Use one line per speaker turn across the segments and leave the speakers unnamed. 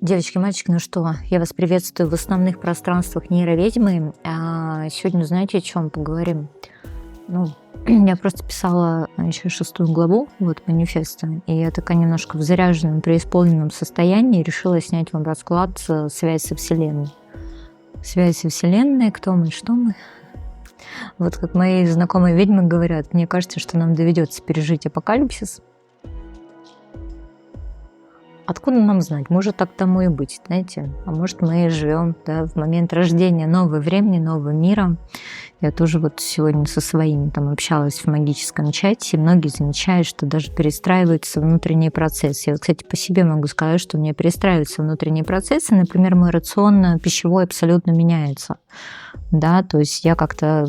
Девочки, мальчики, ну что, я вас приветствую в основных пространствах нейроведьмы. Сегодня, знаете, о чем поговорим? Ну, я просто писала еще 6 главу, вот, манифеста, и я такая немножко в заряженном, преисполненном состоянии решила снять вам расклад «Связь со Вселенной». Связь со Вселенной, кто мы, что мы. Вот как мои знакомые ведьмы говорят, мне кажется, что нам доведется пережить апокалипсис. Откуда нам знать? Может, так тому и быть, знаете? А может, мы живем, да, в момент рождения нового времени, нового мира. Я тоже вот сегодня со своими там общалась в магическом чате, и многие замечают, что даже перестраиваются внутренние процессы. Я, вот, кстати, по себе могу сказать, что у меня перестраиваются внутренние процессы. Например, мой рацион пищевой абсолютно меняется. Да, то есть я как-то,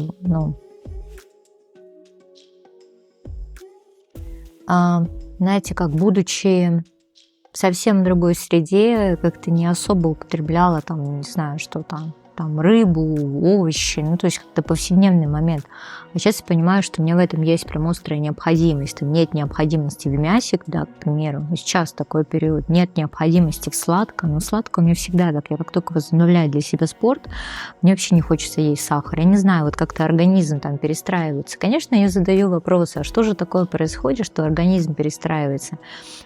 знаете, как будучи совсем другой среде, как-то не особо употребляла там, не знаю, что там рыбу, овощи, то есть как-то повседневный момент. А сейчас я понимаю, что у меня в этом есть прям острая необходимость. Там нет необходимости в мясе, да, к примеру. Сейчас такой период. Нет необходимости в сладком. Но сладкое у меня всегда так. Я как только возобновляю для себя спорт, мне вообще не хочется есть сахар. Я не знаю, вот как-то организм там перестраивается. Конечно, я задаю вопросы, а что же такое происходит, что организм перестраивается?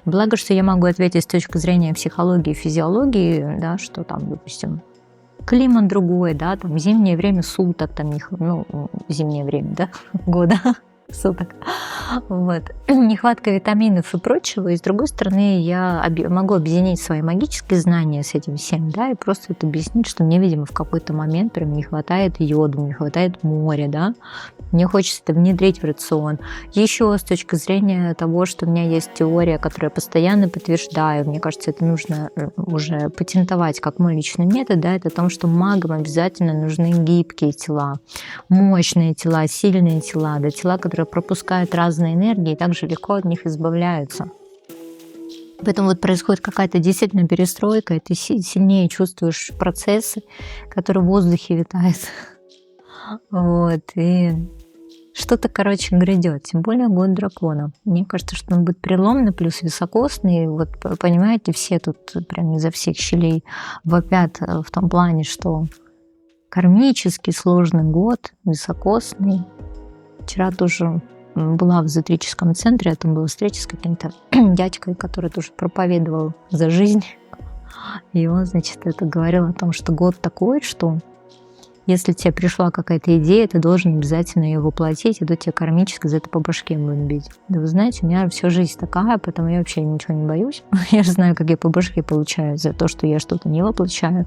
Благо, что я могу ответить с точки зрения психологии и физиологии, да, что там, допустим, климат другой, да, там зимнее время суток, там, зимнее время, да, года, суток, вот, нехватка витаминов и прочего, и с другой стороны я могу объединить свои магические знания с этим всем, да, и просто это объяснить, что мне, видимо, в какой-то момент прям не хватает йода, не хватает моря, да, мне хочется это внедрить в рацион. Еще с точки зрения того, что у меня есть теория, которую я постоянно подтверждаю, мне кажется, это нужно уже патентовать как мой личный метод, да, это о том, что магам обязательно нужны гибкие тела, мощные тела, сильные тела, да, тела, которые пропускают разные энергии и также легко от них избавляются. Поэтому вот происходит какая-то действительно перестройка, и ты сильнее чувствуешь процессы, которые в воздухе витают. Вот, и что-то, короче, грядет, тем более год дракона. Мне кажется, что он будет переломный, плюс високосный. Вот, понимаете, все тут прям изо всех щелей вопят в том плане, что кармический сложный год, високосный. Вчера тоже была в эзотерическом центре, там была встреча с каким-то дядькой, который тоже проповедовал за жизнь. И он, значит, это говорил о том, что год такой, что если тебе пришла какая-то идея, ты должен обязательно ее воплотить, и то тебе кармически за это по башке будут бить. Да вы знаете, у меня всю жизнь такая, поэтому я вообще ничего не боюсь. Я же знаю, как я по башке получаю за то, что я что-то не воплощаю.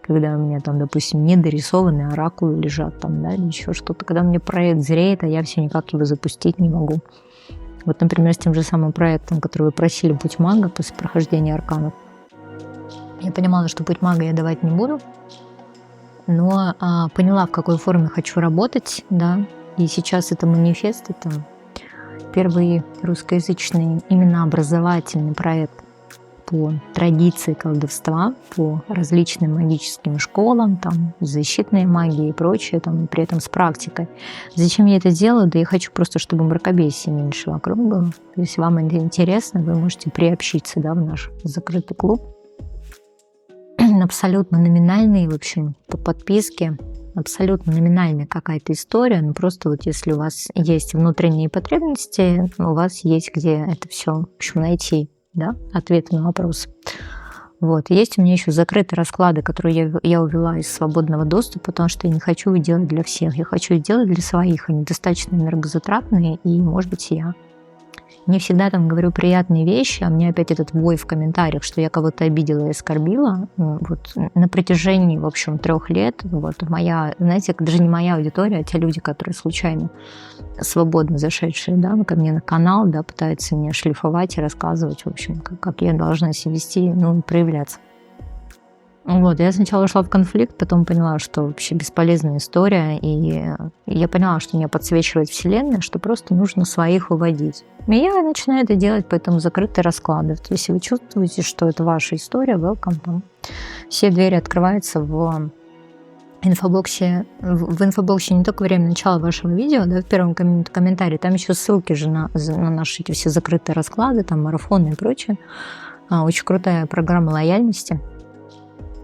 Когда у меня там, допустим, недорисованные оракулы лежат там, да, или еще что-то. Когда у меня проект зреет, а я все никак его запустить не могу. Вот, например, с тем же самым проектом, который вы просили «Путь мага» после прохождения арканов. Я понимала, что «Путь мага» я давать не буду, но поняла, в какой форме хочу работать, да, и сейчас это манифест, это первый русскоязычный именно образовательный проект по традиции колдовства, по различным магическим школам, там, защитной магии и прочее, там, и при этом с практикой. Зачем я это делаю? Да я хочу просто, чтобы мракобесия меньше вокруг было. Если вам это интересно, вы можете приобщиться, да, в наш закрытый клуб. Абсолютно номинальный, в общем, по подписке, абсолютно номинальная какая-то история, но просто вот если у вас есть внутренние потребности, у вас есть где это все, в общем, найти, да, ответы на вопросы. Вот. Есть у меня еще закрытые расклады, которые я увела из свободного доступа, потому что я не хочу их делать для всех, я хочу их делать для своих, они достаточно энергозатратные, и, может быть, я не всегда там говорю приятные вещи, а мне опять этот вой в комментариях, что я кого-то обидела и оскорбила. Вот на протяжении, в общем, 3 лет, вот моя, знаете, даже не моя аудитория, а те люди, которые случайно свободно зашедшие, да, ко мне на канал, да, пытаются меня шлифовать и рассказывать, в общем, как я должна себя вести, проявляться. Вот, я сначала шла в конфликт, потом поняла, что вообще бесполезная история, и я поняла, что меня подсвечивает Вселенная, что просто нужно своих уводить. И я начинаю это делать, поэтому закрытые расклады. То есть, если вы чувствуете, что это ваша история, welcome, там все двери открываются в инфобоксе. В инфобоксе не только время начала вашего видео, да, в первом комментарии, там еще ссылки же на наши эти все закрытые расклады, там марафоны и прочее. Очень крутая программа лояльности.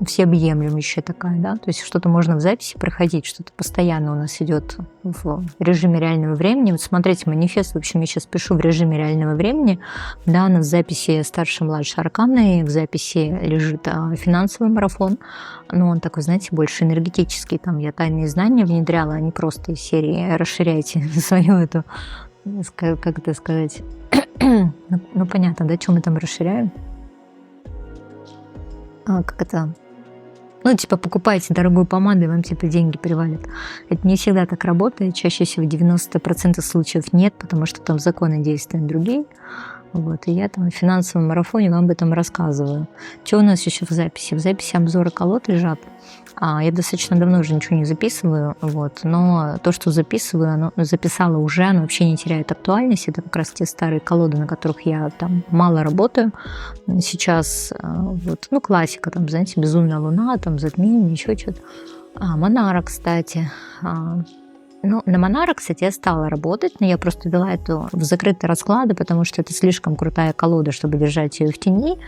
всеобъемлющая такая, да, то есть что-то можно в записи проходить, что-то постоянно у нас идет в режиме реального времени. Вот смотрите, манифест, в общем, я сейчас пишу в режиме реального времени, да, у нас в записи старший и младший арканы, в записи лежит финансовый марафон, но он такой, знаете, больше энергетический, там я тайные знания внедряла, а не просто из серии расширяйте свою эту, как это сказать, ну понятно, да, что мы там расширяем, как это... Ну, типа, покупаете дорогую помаду, и вам, типа, деньги перевалят. Это не всегда так работает. Чаще всего в 90% случаев нет, потому что там законы действуют другие. Вот, и я там в финансовом марафоне вам об этом рассказываю. Что у нас еще в записи? В записи обзоры колод лежат. Я достаточно давно уже ничего не записываю, вот, но то, что записываю, записала уже, оно вообще не теряет актуальность. Это как раз те старые колоды, на которых я там мало работаю. Сейчас, вот, ну, классика, там, знаете, «Безумная луна», там, «Затмение», еще что-то. Монара, кстати. Ну, на Монара, кстати, я стала работать, но я просто вела это в закрытые расклады, потому что это слишком крутая колода, чтобы держать ее в тени.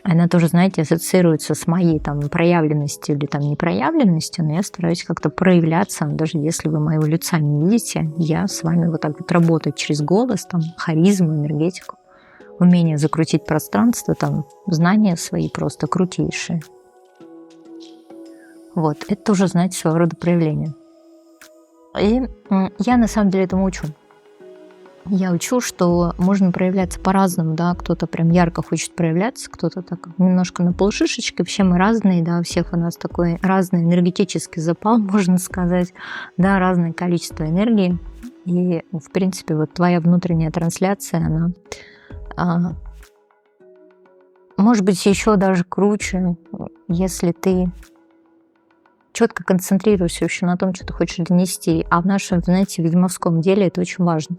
Она тоже, знаете, ассоциируется с моей там проявленностью или там непроявленностью, но я стараюсь как-то проявляться, даже если вы моего лица не видите, я с вами вот так вот работаю через голос, там, харизму, энергетику, умение закрутить пространство, там, знания свои просто крутейшие. Вот, это тоже, знаете, своего рода проявление. И я на самом деле этому учу. Я учу, что можно проявляться по-разному, да, кто-то прям ярко хочет проявляться, кто-то так немножко на полшишечки, все мы разные, да, у всех у нас такой разный энергетический запал, можно сказать, да, разное количество энергии, и, в принципе, вот твоя внутренняя трансляция, она может быть еще даже круче, если ты четко концентрируешься еще на том, что ты хочешь донести, а в нашем, знаете, ведьмовском деле это очень важно.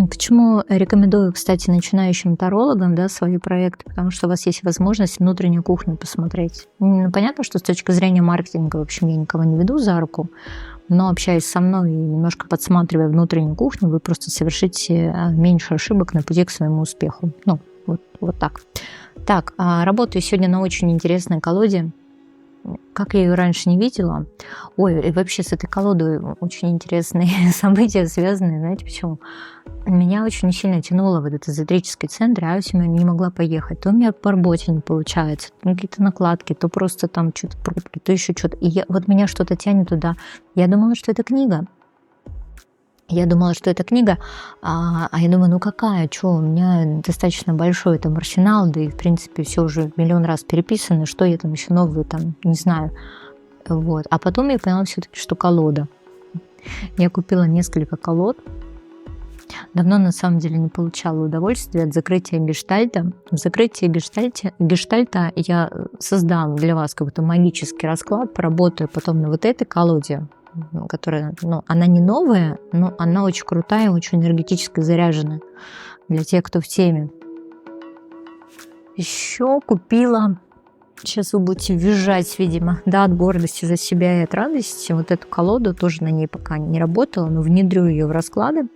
Почему рекомендую, кстати, начинающим тарологам, да, свои проекты? Потому что у вас есть возможность внутреннюю кухню посмотреть. Понятно, что с точки зрения маркетинга, в общем, я никого не веду за руку, но общаясь со мной и немножко подсматривая внутреннюю кухню, вы просто совершите меньше ошибок на пути к своему успеху. Ну, вот так. Так, работаю сегодня на очень интересной колоде. Как я ее раньше не видела. Ой, и вообще с этой колодой очень интересные события связаны. Знаете почему? Меня очень сильно тянуло в этот эзотерический центр, а я все не могла поехать. То у меня по работе не получается, то какие-то накладки, то просто там что-то пробки, то еще что-то. И вот меня что-то тянет туда. Я думала, что это книга. Я думала, что это книга, а я думаю, ну какая, что, у меня достаточно большой там арсенал, да и, в принципе, все уже миллион раз переписано, что я там еще новую там, не знаю. Вот. А потом я поняла все-таки, что колода. Я купила несколько колод. Давно, на самом деле, не получала удовольствия от закрытия гештальта. В закрытии гештальта я создам для вас какой-то магический расклад, поработаю потом на вот этой колоде, которая, ну, она не новая, но она очень крутая, очень энергетически заряженная для тех, кто в теме. Еще купила, сейчас вы будете визжать, видимо, да, от гордости за себя и от радости, вот эту колоду, тоже на ней пока не работала, но внедрю ее в расклады.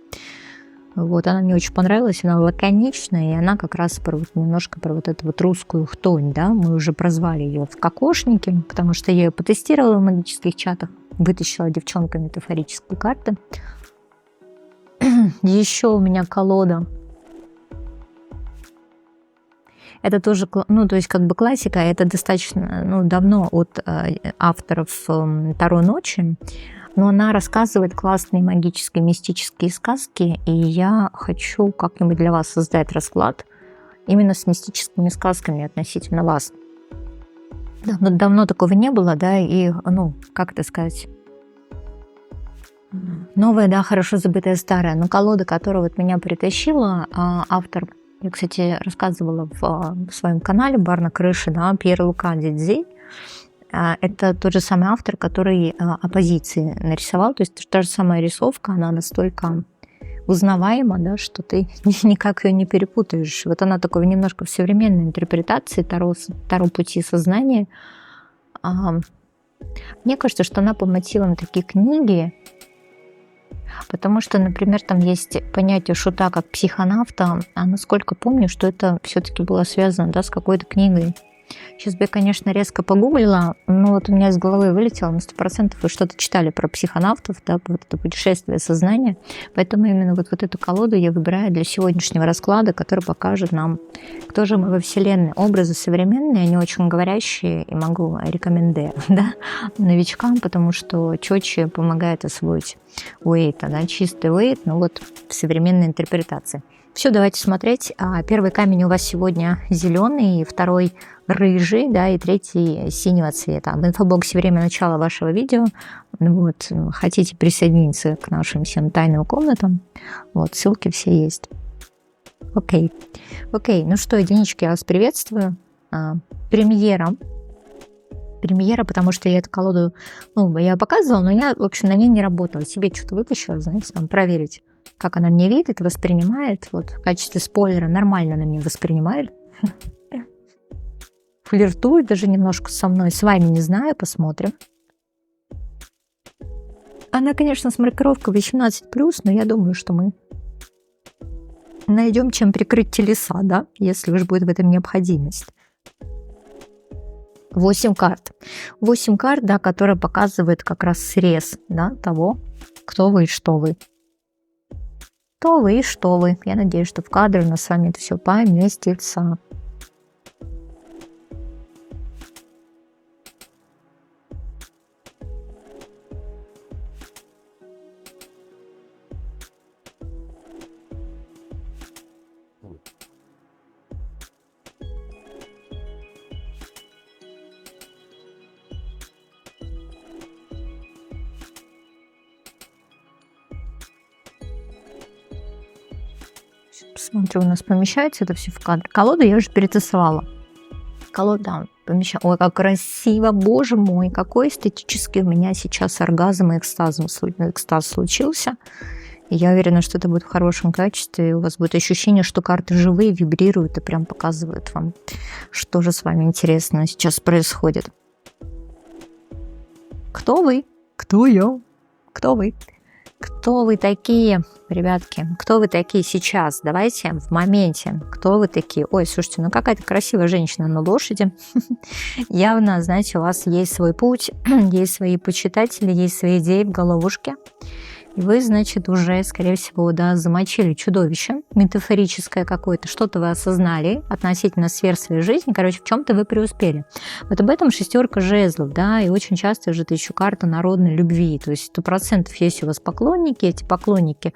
Вот, она мне очень понравилась, она лаконичная, и она как раз немножко про вот эту вот русскую хтонь, да, мы уже прозвали ее в кокошнике, потому что я ее потестировала в магических чатах, вытащила девчонкам метафорические карты. Еще у меня колода. Это тоже, ну, то есть как бы классика, это достаточно, ну, давно от авторов Таро Ночи, но она рассказывает классные магические, мистические сказки, и я хочу как-нибудь для вас создать расклад именно с мистическими сказками относительно вас. Давно такого не было, да, и, ну, как это сказать, новое, да, хорошо забытое старое, но колода, которая вот меня притащила, автор, я, кстати, рассказывала в своем канале «Бар на крыше», да, Пьер Лука Дидзи, это тот же самый автор, который оппозиции нарисовал, то есть та же самая рисовка, она настолько узнаваема, да, что ты никак ее не перепутаешь. Вот она такой немножко в современной интерпретации Таро пути сознания. Мне кажется, что она по мотивам такой книги, потому что, например, там есть понятие шута как психонавта, а насколько помню, что это все-таки было связано, да, с какой-то книгой Сейчас бы я, конечно, резко погуглила, но вот у меня из головы вылетело на 100%. Вы что-то читали про психонавтов, да, вот это путешествие сознания. Поэтому именно вот эту колоду я выбираю для сегодняшнего расклада, который покажет нам, кто же мы во Вселенной. Образы современные, они очень говорящие, и могу рекомендовать, да, новичкам, потому что четче помогает освоить Уэйта, да, чистый Уэйт, но вот в современной интерпретации. Все, давайте смотреть. Первый камень у вас сегодня зеленый, второй рыжий, да, и третий синего цвета. В инфобоксе время начала вашего видео. Вот, хотите присоединиться к нашим всем тайным комнатам, вот, ссылки все есть. Окей, ну что, единички, я вас приветствую. Премьера, потому что я эту колоду, я показывала, но я, в общем, на ней не работала. Себе что-то вытащила, знаете, там, проверить, как она мне видит, воспринимает. Вот в качестве спойлера нормально она меня воспринимает. Флиртует даже немножко со мной. С вами не знаю, посмотрим. Она, конечно, с маркировкой 18+, но я думаю, что мы найдем чем прикрыть телеса, да, если уж будет в этом необходимость. 8 карт. 8 карт, да, которые показывают как раз срез, да, того, кто вы и что вы. Кто вы и что вы. Я надеюсь, что в кадре у нас с вами это все поместится. Посмотрю, у нас помещается это все в кадр. Колоду я уже перетасовала. Колода помещается. Ой, как красиво, боже мой, какой эстетический у меня сейчас оргазм и экстаз случился. И я уверена, что это будет в хорошем качестве, и у вас будет ощущение, что карты живые, вибрируют и прям показывают вам, что же с вами интересно сейчас происходит. Кто вы? Кто я? Кто вы? Кто вы такие, ребятки? Кто вы такие сейчас? Давайте в моменте. Кто вы такие? Ой, слушайте, какая-то красивая женщина на лошади. Явно, знаете, у вас есть свой путь, есть свои почитатели, есть свои идеи в головушке. И вы, значит, уже, скорее всего, да, замочили чудовище метафорическое какое-то, что-то вы осознали относительно сфер своей жизни, короче, в чем-то вы преуспели. Вот об этом 6 жезлов, да, и очень часто же это еще карта народной любви, то есть 100% есть у вас поклонники, эти поклонники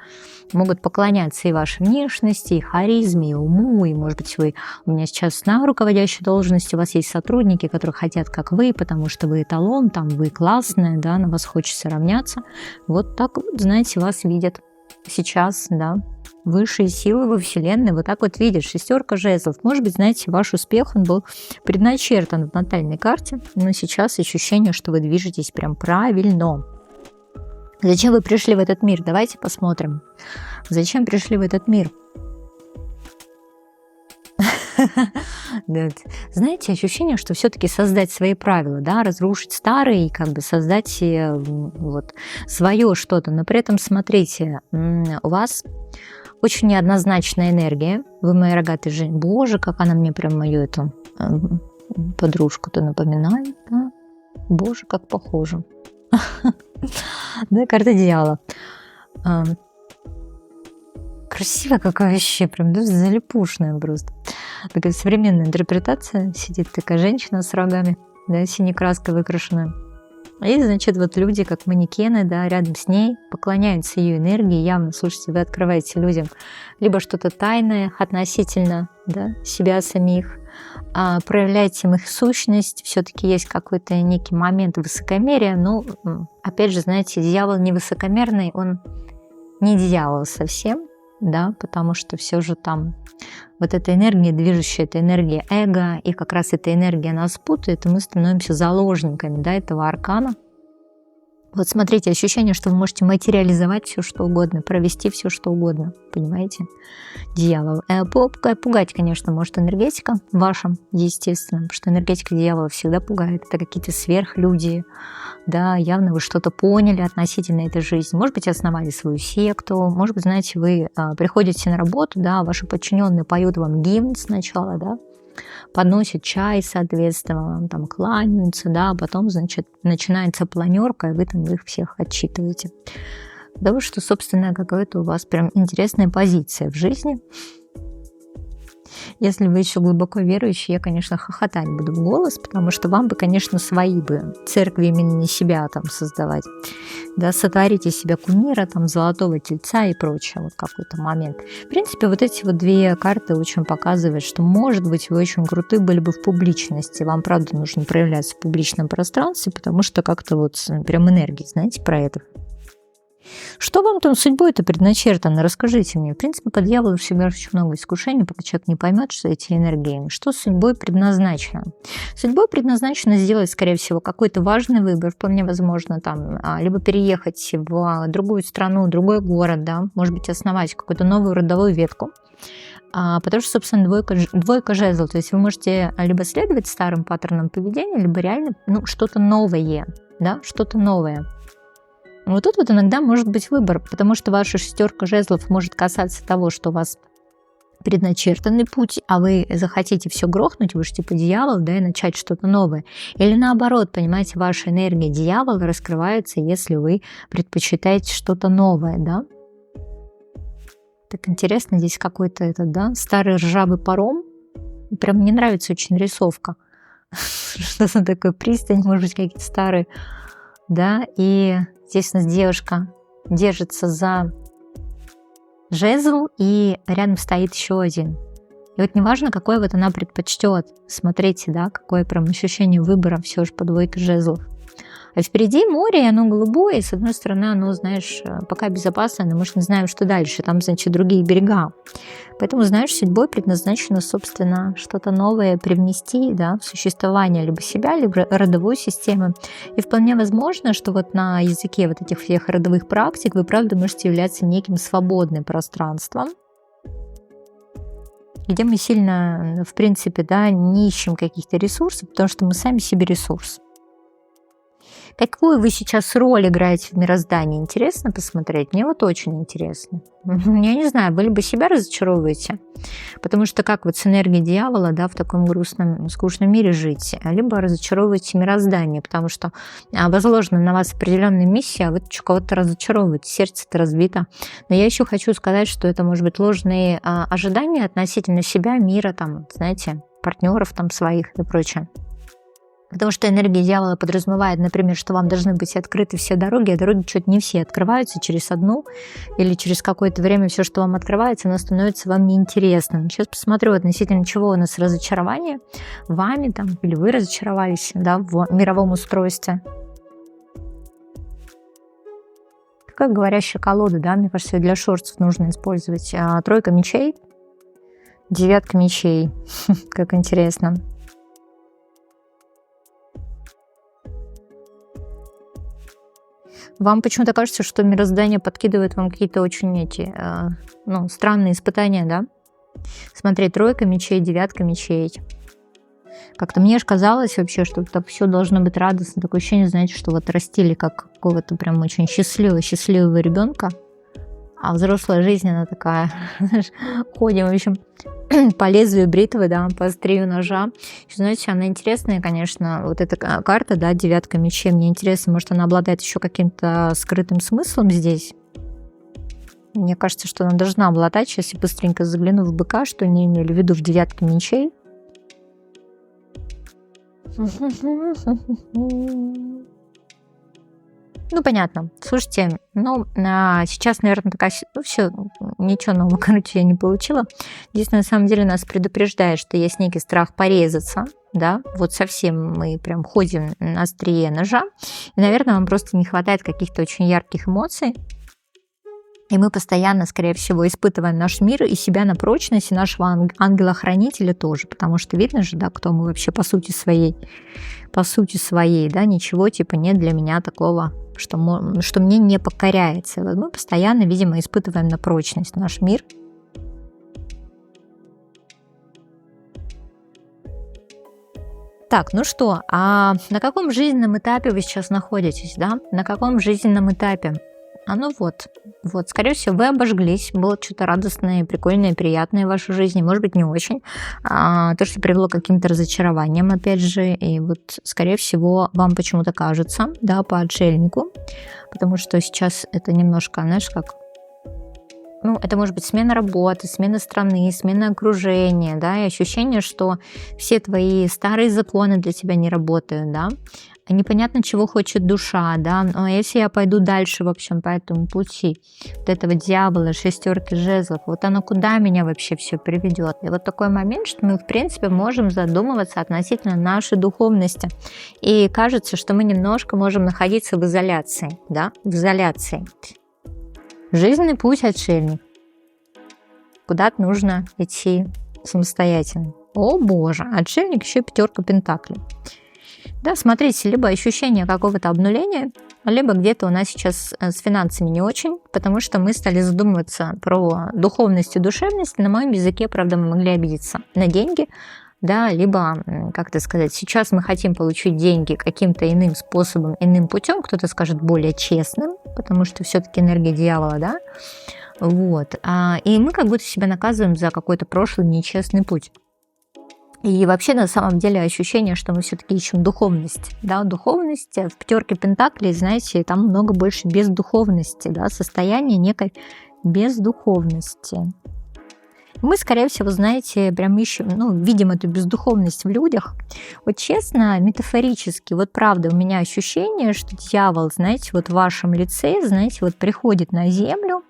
могут поклоняться и вашей внешности, и харизме, и уму, и, может быть, у меня сейчас на руководящей должности, у вас есть сотрудники, которые хотят, как вы, потому что вы эталон, там, вы классная, да, на вас хочется равняться. Вот так вот, знаете, вас видят сейчас, да, высшие силы во Вселенной, вот так вот видят, 6 жезлов. Может быть, знаете, ваш успех, он был предначертан в натальной карте, но сейчас ощущение, что вы движетесь прям правильно. Зачем вы пришли в этот мир? Давайте посмотрим. Зачем пришли в этот мир? Знаете, ощущение, что все-таки создать свои правила, да, разрушить старые и как бы создать вот свое что-то. Но при этом, смотрите, у вас очень неоднозначная энергия. Вы моя рогатая женщина. Боже, как она мне прям мою эту подружку-то напоминает. Да? Боже, как похоже. Да, карта дьявола. Красиво какая вообще, прям да, залипушная просто. Такая современная интерпретация. Сидит такая женщина с рогами, да, синей краской выкрашенная. И, значит, вот люди, как манекены, да, рядом с ней, поклоняются ее энергии. Явно, слушайте, вы открываете людям либо что-то тайное относительно, да, себя самих, проявляете им их сущность. Все-таки есть какой-то некий момент высокомерия. Но, опять же, знаете, дьявол не высокомерный, он не дьявол совсем. Да, потому что все же там вот эта энергия движущая, это энергия эго, и как раз эта энергия нас путает, и мы становимся заложниками, да, этого аркана. Вот смотрите, ощущение, что вы можете материализовать все, что угодно, провести все, что угодно, понимаете? Дьявол. Пугать, конечно, может энергетика ваша, естественно, потому что энергетика дьявола всегда пугает. Это какие-то сверхлюди, да, явно вы что-то поняли относительно этой жизни. Может быть, основали свою секту, может быть, знаете, вы приходите на работу, да, ваши подчиненные поют вам гимн сначала, да, подносят чай, соответственно, вам там кланяются, да, а потом, значит, начинается планерка, и вы там их всех отчитываете. Потому что, собственно, какая-то у вас прям интересная позиция в жизни. Если вы еще глубоко верующий, я, конечно, хохотать буду в голос, потому что вам бы, конечно, свои бы церкви именно не себя там создавать. Да, сотворить из себя кумира, там, золотого тельца и прочее, вот какой-то момент. В принципе, вот эти вот две карты очень показывают, что, может быть, вы очень круты были бы в публичности. Вам, правда, нужно проявляться в публичном пространстве, потому что как-то вот прям энергии, знаете, про это. Что вам там судьбой-то предначертано? Расскажите мне. В принципе, по дьяволу в себе очень много искушений, пока человек не поймет, что эти энергии. Что судьбой предназначено? Судьбой предназначено сделать, скорее всего, какой-то важный выбор, вполне возможно, там, либо переехать в другую страну, другой город, да, может быть, основать какую-то новую родовую ветку. Потому что, собственно, двойка жезлов. То есть вы можете либо следовать старым паттернам поведения, либо реально что-то новое, да, что-то новое. Вот тут вот иногда может быть выбор, потому что ваша шестерка жезлов может касаться того, что у вас предначертанный путь, а вы захотите все грохнуть, вы же типа дьявол, да, и начать что-то новое. Или наоборот, понимаете, ваша энергия дьявола раскрывается, если вы предпочитаете что-то новое, да. Так интересно, здесь какой-то этот, да, старый ржавый паром. Прям мне нравится очень рисовка. Что-то такое, пристань, может быть, какие-то старые, да, и здесь у нас девушка держится за жезл, и рядом стоит еще один. И вот неважно, какой вот она предпочтет. Смотрите, да, какое прям ощущение выбора все же по двойке жезлов. А впереди море, и оно голубое, и с одной стороны оно, знаешь, пока безопасно, но мы же не знаем, что дальше, там, значит, другие берега. Поэтому, знаешь, судьбой предназначено, собственно, что-то новое привнести, да, в существование либо себя, либо родовой системы. И вполне возможно, что вот на языке вот этих всех родовых практик вы, правда, можете являться неким свободным пространством, где мы сильно, в принципе, да, не ищем каких-то ресурсов, потому что мы сами себе ресурс. Какую вы сейчас роль играете в мироздании? Интересно посмотреть? Мне вот очень интересно. Я не знаю, вы либо себя разочаровываете, потому что как вот с энергией дьявола, да, в таком грустном, скучном мире жить, либо разочаровываете мироздание, потому что возложена на вас определенная миссия, а вы кого-то разочаровываете, сердце-то разбито. Но я еще хочу сказать, что это может быть ложные ожидания относительно себя, мира, там, знаете, партнеров там своих и прочее. Потому что энергия дьявола подразумевает, например, что вам должны быть открыты все дороги, а дороги что-то не все открываются через одну, или через какое-то время все, что вам открывается, оно становится вам неинтересным. Сейчас посмотрю, относительно чего у нас разочарование вами, там, или вы разочаровались, да, в мировом устройстве. Как говорящая колода, да, мне кажется, для шортов нужно использовать. Тройка мечей, девятка мечей, как интересно. Вам почему-то кажется, что мироздание подкидывает вам какие-то очень странные испытания, да? Смотри, тройка мечей, девятка мечей. Как-то мне же казалось вообще, что так все должно быть радостно. Такое ощущение, знаете, что вот растили как какого-то прям очень счастливого ребенка. А взрослая жизнь, она такая, знаешь, ходим, в общем, по лезвию бритвы, да, по острию ножа. Знаете, она интересная, конечно, вот эта карта, да, девятка мечей. Мне интересно, может, она обладает еще каким-то скрытым смыслом здесь. Мне кажется, что она должна обладать. Сейчас я быстренько загляну в быка, что они имели в виду в девятке мечей. Ну, понятно. Слушайте, сейчас, наверное, такая... все, ничего нового, короче, я не получила. Здесь, на самом деле, нас предупреждает, что есть некий страх порезаться, да, вот совсем мы прям ходим на острие ножа. И, наверное, вам просто не хватает каких-то очень ярких эмоций. И мы постоянно, скорее всего, испытываем наш мир и себя на прочность, и нашего ангела-хранителя тоже, потому что видно же, да, кто мы вообще по сути своей, да, ничего типа нет для меня такого, что мне не покоряется. Вот мы постоянно, видимо, испытываем на прочность наш мир. Так, ну что, а на каком жизненном этапе вы сейчас находитесь, да? На каком жизненном этапе? Ну вот, вот, скорее всего, вы обожглись, было что-то радостное, прикольное, приятное в вашей жизни, может быть, не очень. То, что привело к каким-то разочарованиям, опять же, и вот, скорее всего, вам почему-то кажется, да, по отшельнику, потому что сейчас это немножко, знаешь, как, ну, это может быть смена работы, смена страны, смена окружения, да, и ощущение, что все твои старые законы для тебя не работают, да, непонятно, чего хочет душа, да, но если я пойду дальше, в общем, по этому пути вот этого дьявола, шестерки жезлов, вот оно куда меня вообще все приведет? И вот такой момент, что мы, в принципе, можем задумываться относительно нашей духовности. И кажется, что мы немножко можем находиться в изоляции, да, в изоляции. Жизненный путь отшельник. Куда-то нужно идти самостоятельно. О боже, отшельник еще и пятерка пентаклей. Да, смотрите, либо ощущение какого-то обнуления, либо где-то у нас сейчас с финансами не очень, потому что мы стали задумываться про духовность и душевность. На моем языке, правда, мы могли обидеться на деньги, да, либо, как это сказать, сейчас мы хотим получить деньги каким-то иным способом, иным путем, кто-то скажет более честным, потому что все-таки энергия дьявола, да, вот, и мы как будто себя наказываем за какой-то прошлый нечестный путь. И вообще, на самом деле, ощущение, что мы все-таки ищем духовность. Да, духовность в пятерке пентаклей, знаете, там много больше бездуховности, да, состояние некой бездуховности. Мы, скорее всего, знаете, прям ищем, ну, видим эту бездуховность в людях. Вот честно, метафорически, вот правда, у меня ощущение, что дьявол, знаете, вот в вашем лице, знаете, вот приходит на землю,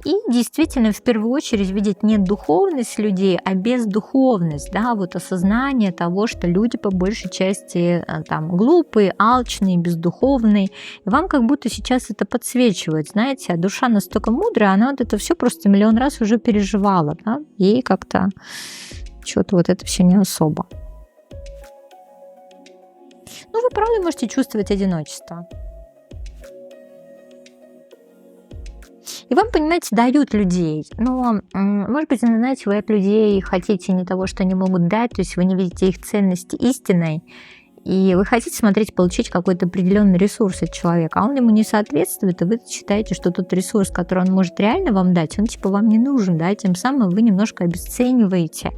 и действительно, в первую очередь, видеть не духовность людей, а бездуховность, да, вот осознание того, что люди по большей части там глупые, алчные, бездуховные. И вам как будто сейчас это подсвечивает, знаете, а душа настолько мудрая, она вот это все просто миллион раз уже переживала, да, ей как-то что-то вот это все не особо. Ну, вы правда можете чувствовать одиночество. И вам, понимаете, дают людей, но, может быть, знаете, вы от людей хотите не того, что они могут дать, то есть вы не видите их ценности истинной, и вы хотите смотреть, получить какой-то определенный ресурс от человека, а он ему не соответствует, и вы считаете, что тот ресурс, который он может реально вам дать, он типа вам не нужен, да, тем самым вы немножко обесцениваете,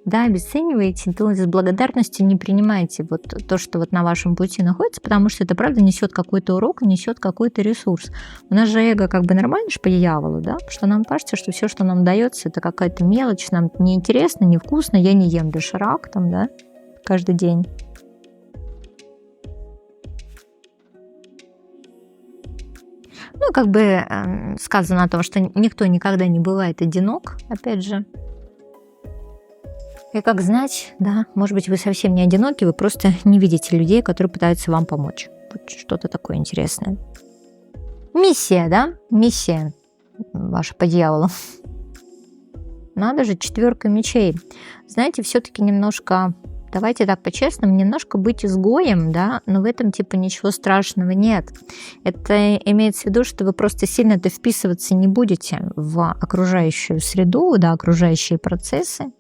да, обесцениваете, то с благодарностью не принимаете вот то, что вот на вашем пути находится, потому что это правда несет какой-то урок, несет какой-то ресурс. У нас же эго как бы нормально же по дьяволу, да, что нам кажется, что все, что нам дается, это какая-то мелочь, нам неинтересно, невкусно, я не ем доширак там, да, каждый день. Ну, как бы сказано о том, что никто никогда не бывает одинок, опять же. И как знать, да, может быть, вы совсем не одиноки, вы просто не видите людей, которые пытаются вам помочь. Вот что-то такое интересное. Миссия, да? Миссия ваша по дьяволу. Надо же, четверка мечей. Знаете, все-таки немножко, давайте так по-честному, немножко быть изгоем, да, но в этом типа ничего страшного нет. Это имеется в виду, что вы просто сильно-то вписываться не будете в окружающую среду, да, окружающие процессы.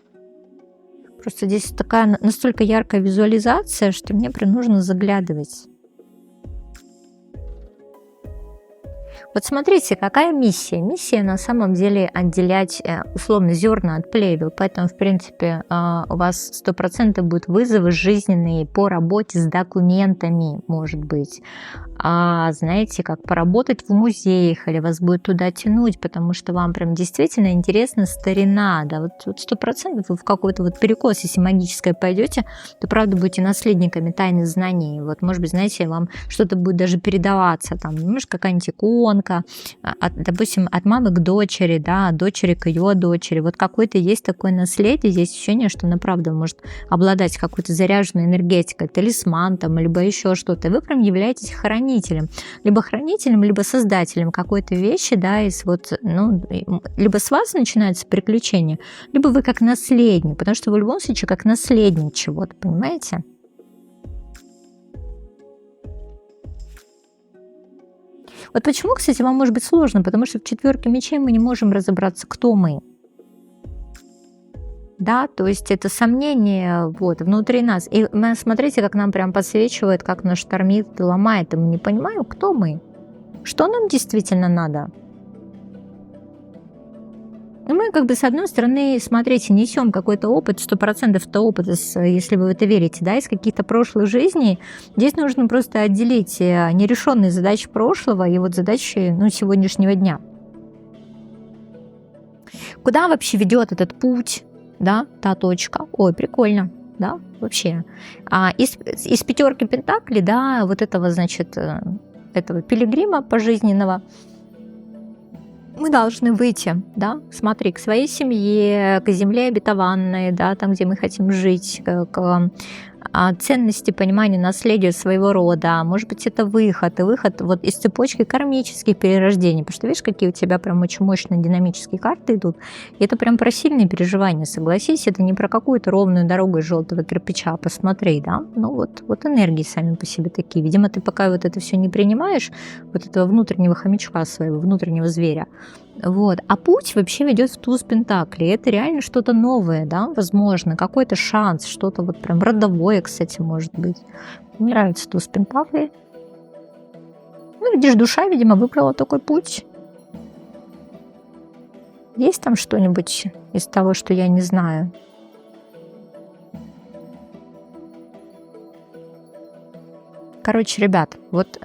Просто здесь такая настолько яркая визуализация, что мне прям нужно заглядывать. Вот смотрите, какая миссия. Миссия на самом деле отделять условно зерна от плевел. Поэтому, в принципе, у вас 100% будут вызовы жизненные по работе с документами, может быть. Знаете, как поработать в музеях, или вас будет туда тянуть, потому что вам прям действительно интересна старина. Да, вот 100% вы в какой-то вот перекос, если магическое пойдете, то правда будете наследниками тайны знаний. Вот, может быть, знаете, вам что-то будет даже передаваться, там, может, какая-нибудь иконка, допустим, от мамы к дочери, да, от дочери к ее дочери. Вот какое-то есть такое наследие, есть ощущение, что она, правда, может обладать какой-то заряженной энергетикой, талисман там, либо еще что-то. Вы прям являетесь хранителем, либо создателем какой-то вещи, да, из вот, ну, либо с вас начинается приключение, либо вы как наследник, потому что вы в любом случае как наследник чего-то, понимаете? Вот почему, кстати, вам может быть сложно, потому что в четверке мечей мы не можем разобраться, кто мы. Да, то есть это сомнение вот внутри нас. И смотрите, как нам прям подсвечивает, как нас штормит, ломает, и мы не понимаем, кто мы. Что нам действительно надо? И мы как бы с одной стороны, смотрите, несем какой-то опыт, 100% это опыт, если вы в это верите, да, из каких-то прошлых жизней. Здесь нужно просто отделить нерешенные задачи прошлого и вот задачи, ну, сегодняшнего дня. Куда вообще ведет этот путь, да, та точка? Ой, прикольно, да, вообще. Из пятерки пентаклей, да, вот этого, значит, этого пилигрима пожизненного, мы должны выйти, да, смотри, к своей семье, к земле обетованной, да, там, где мы хотим жить, к ценности, понимания, наследию своего рода. Может быть, это выход, и выход вот из цепочки кармических перерождений. Потому что видишь, какие у тебя прям очень мощные динамические карты идут. И это прям про сильные переживания, согласись. Это не про какую-то ровную дорогу из желтого кирпича. Посмотри, да. Ну вот энергии сами по себе такие. Видимо, ты пока вот это все не принимаешь, вот этого внутреннего хомячка своего, внутреннего зверя. Вот. А путь вообще ведет в туз пентаклей. Это реально что-то новое, да, возможно, какой-то шанс, что-то вот прям родовое, кстати, может быть. Мне нравится туз пентаклей. Ну, видишь, душа, видимо, выбрала такой путь. Есть там что-нибудь из того, что я не знаю? Короче, ребят, вот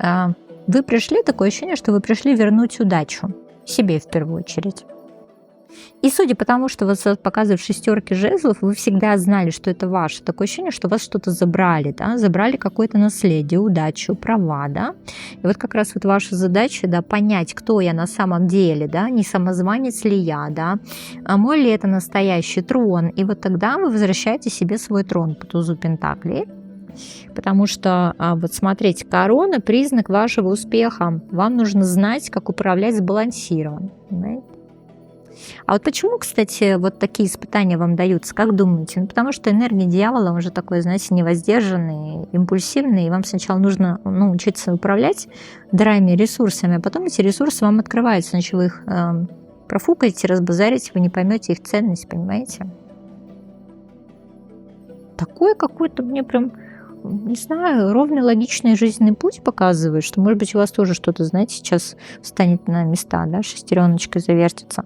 вы пришли, такое ощущение, что вы пришли вернуть удачу. Себе в первую очередь. И судя по тому, что вас показывают шестерки жезлов, вы всегда знали, что это ваше. Такое ощущение, что вас что-то забрали, да? Забрали какое-то наследие, удачу, права, да? И вот как раз вот ваша задача, да, понять, кто я на самом деле, да, не самозванец ли я, да, а мой ли это настоящий трон. И вот тогда вы возвращаете себе свой трон по тузу пентаклей. Потому что, вот смотрите, корона – признак вашего успеха. Вам нужно знать, как управлять сбалансированно. Понимаете? А вот почему, кстати, вот такие испытания вам даются, как думаете? Ну, потому что энергия дьявола, он же такой, знаете, невоздержанный, импульсивный, и вам сначала нужно учиться управлять дарами, ресурсами, а потом эти ресурсы вам открываются, значит, вы их профукаете, разбазарите, вы не поймете их ценность, понимаете? Такое какое-то мне прям, не знаю, ровный логичный жизненный путь показывает, что, может быть, у вас тоже что-то, знаете, сейчас встанет на места, да, шестереночкой завертится.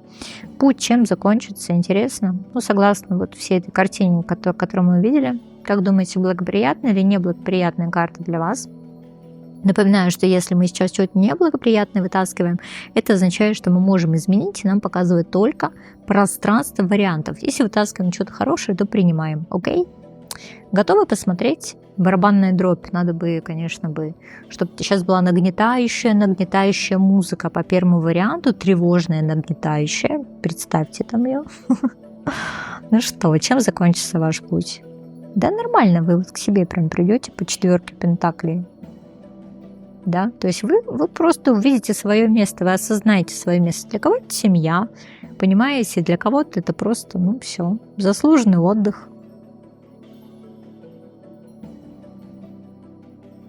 Путь чем закончится, интересно. Ну, согласно вот всей этой картине, которую мы увидели. Как думаете, благоприятная или неблагоприятная карта для вас? Напоминаю, что если мы сейчас что-то неблагоприятное вытаскиваем, это означает, что мы можем изменить, и нам показывает только пространство вариантов. Если вытаскиваем что-то хорошее, то принимаем, окей? Готовы посмотреть? Барабанная дробь. Надо бы, конечно, чтобы сейчас была нагнетающая музыка по первому варианту, тревожная, нагнетающая. Представьте там ее. Ну что, чем закончится ваш путь? Да нормально, вы вот к себе прям придете по четверке пентаклей. Да, то есть вы просто увидите свое место, вы осознаете свое место. Для кого-то семья, понимаете, для кого-то это просто, все, заслуженный отдых.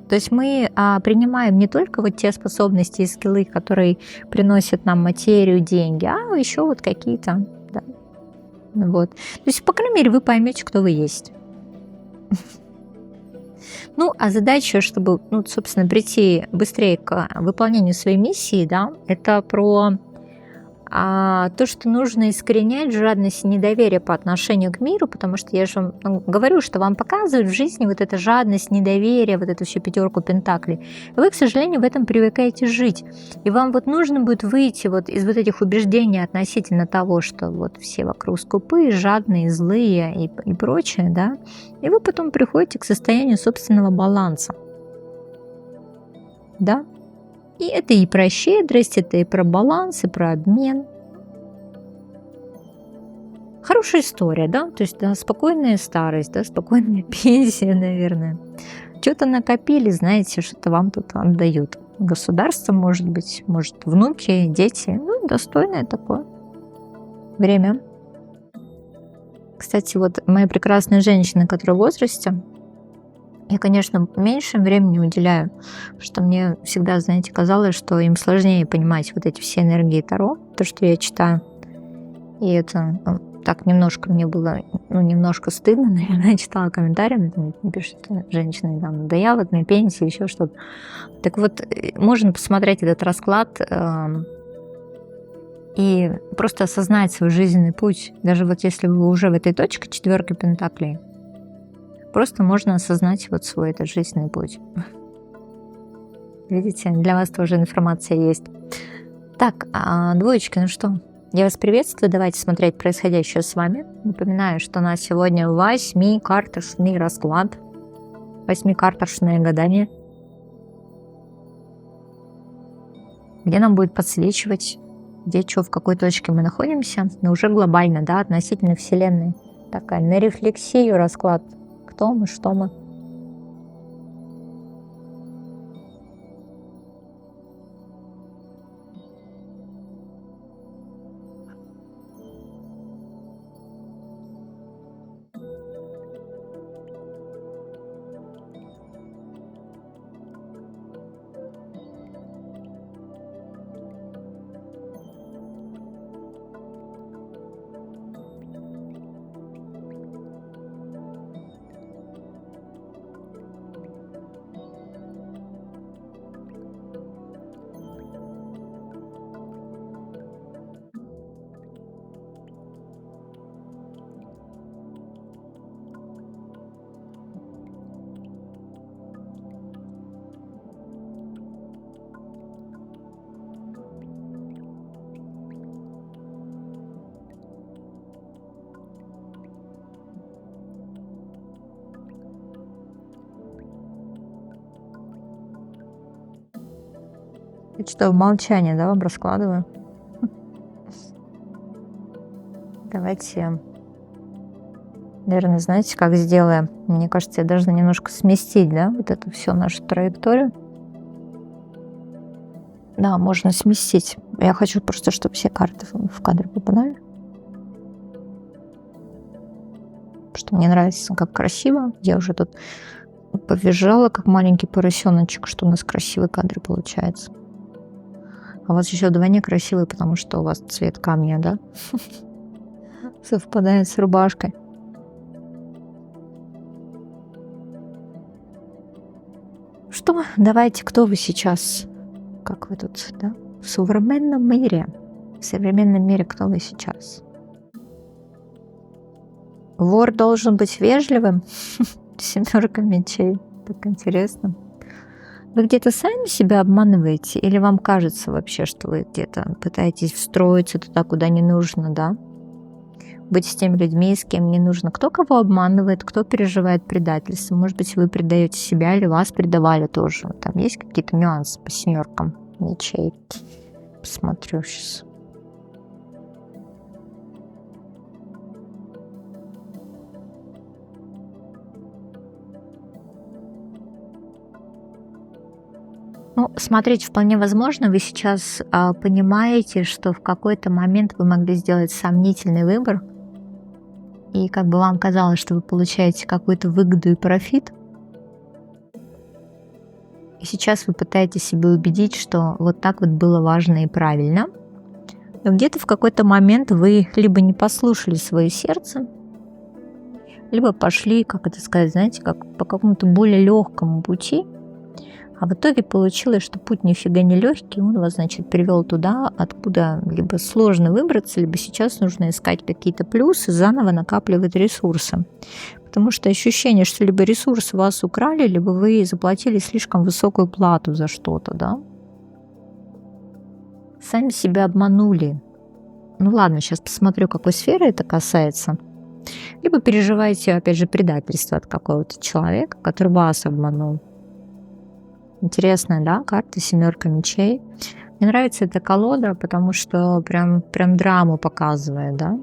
То есть мы принимаем не только вот те способности и скиллы, которые приносят нам материю, деньги, а еще вот какие-то, да, вот. То есть, по крайней мере, вы поймете, кто вы есть. Ну, а задача, чтобы, собственно, прийти быстрее к выполнению своей миссии, да, это про то, что нужно искоренять жадность и недоверие по отношению к миру, потому что я же вам говорю, что вам показывают в жизни вот эта жадность, недоверие, вот эту всю пятерку пентаклей. И вы, к сожалению, в этом привыкаете жить. И вам вот нужно будет выйти вот из вот этих убеждений относительно того, что вот все вокруг скупые, жадные, злые и прочее, да, и вы потом приходите к состоянию собственного баланса. Да? И это и про щедрость, это и про баланс, и про обмен. Хорошая история, да? То есть, да, спокойная старость, да, спокойная пенсия, наверное. Что-то накопили, знаете, что-то вам тут отдают. Государство, может быть, может, внуки, дети. Ну, достойное такое время. Кстати, вот моя прекрасная женщина, которая в возрасте, я, конечно, меньше времени уделяю, потому что мне всегда, знаете, казалось, что им сложнее понимать вот эти все энергии Таро, то, что я читаю. И это так немножко мне было, немножко стыдно, наверное, я читала комментарии, мне там пишут, женщина там надоела, от моей пенсии, еще что-то. Так вот, можно посмотреть этот расклад и просто осознать свой жизненный путь. Даже вот если вы уже в этой точке 4 пентаклей, просто можно осознать вот свой этот жизненный путь. Видите, для вас тоже информация есть. Так, двоечки, ну что, я вас приветствую, давайте смотреть происходящее с вами. Напоминаю, что у нас сегодня 8-карточный расклад, 8-карточное гадание, где нам будет подсвечивать, где что, в какой точке мы находимся, но уже глобально, да, относительно Вселенной. Такая на рефлексию расклад, кто мы, что мы. Я что, в молчании, да, вам раскладываю? Давайте, наверное, знаете, как сделаем? Мне кажется, я должна немножко сместить, да, вот эту всю нашу траекторию. Да, можно сместить. Я хочу просто, чтобы все карты в кадр попадали. Потому что мне нравится, как красиво. Я уже тут повизжала, как маленький поросеночек, что у нас красивый кадр получается. А у вас еще вдвойне красивый, потому что у вас цвет камня, да? Совпадает с рубашкой. Что? Давайте, кто вы сейчас? Как вы тут, да? В современном мире. В современном мире кто вы сейчас? Вор должен быть вежливым? 7 мечей. Так интересно. Вы где-то сами себя обманываете? Или вам кажется вообще, что вы где-то пытаетесь встроиться туда, куда не нужно, да? Быть с теми людьми, с кем не нужно. Кто кого обманывает, кто переживает предательство. Может быть, вы предаете себя или вас предавали тоже. Там есть какие-то нюансы по 7 мечей. Посмотрю сейчас. Ну, смотрите, вполне возможно, вы сейчас понимаете, что в какой-то момент вы могли сделать сомнительный выбор, и как бы вам казалось, что вы получаете какую-то выгоду и профит. И сейчас вы пытаетесь себя убедить, что вот так вот было важно и правильно. Но где-то в какой-то момент вы либо не послушали свое сердце, либо пошли, как это сказать, знаете, как по какому-то более легкому пути. А в итоге получилось, что путь нифига не легкий, он вас, значит, привел туда, откуда либо сложно выбраться, либо сейчас нужно искать какие-то плюсы, заново накапливать ресурсы. Потому что ощущение, что либо ресурсы вас украли, либо вы заплатили слишком высокую плату за что-то, да? Сами себя обманули. Ну ладно, сейчас посмотрю, какой сферы это касается. Либо переживаете, опять же, предательство от какого-то человека, который вас обманул. Интересная, да, карта 7 мечей. Мне нравится эта колода, потому что прям драму показывает, да.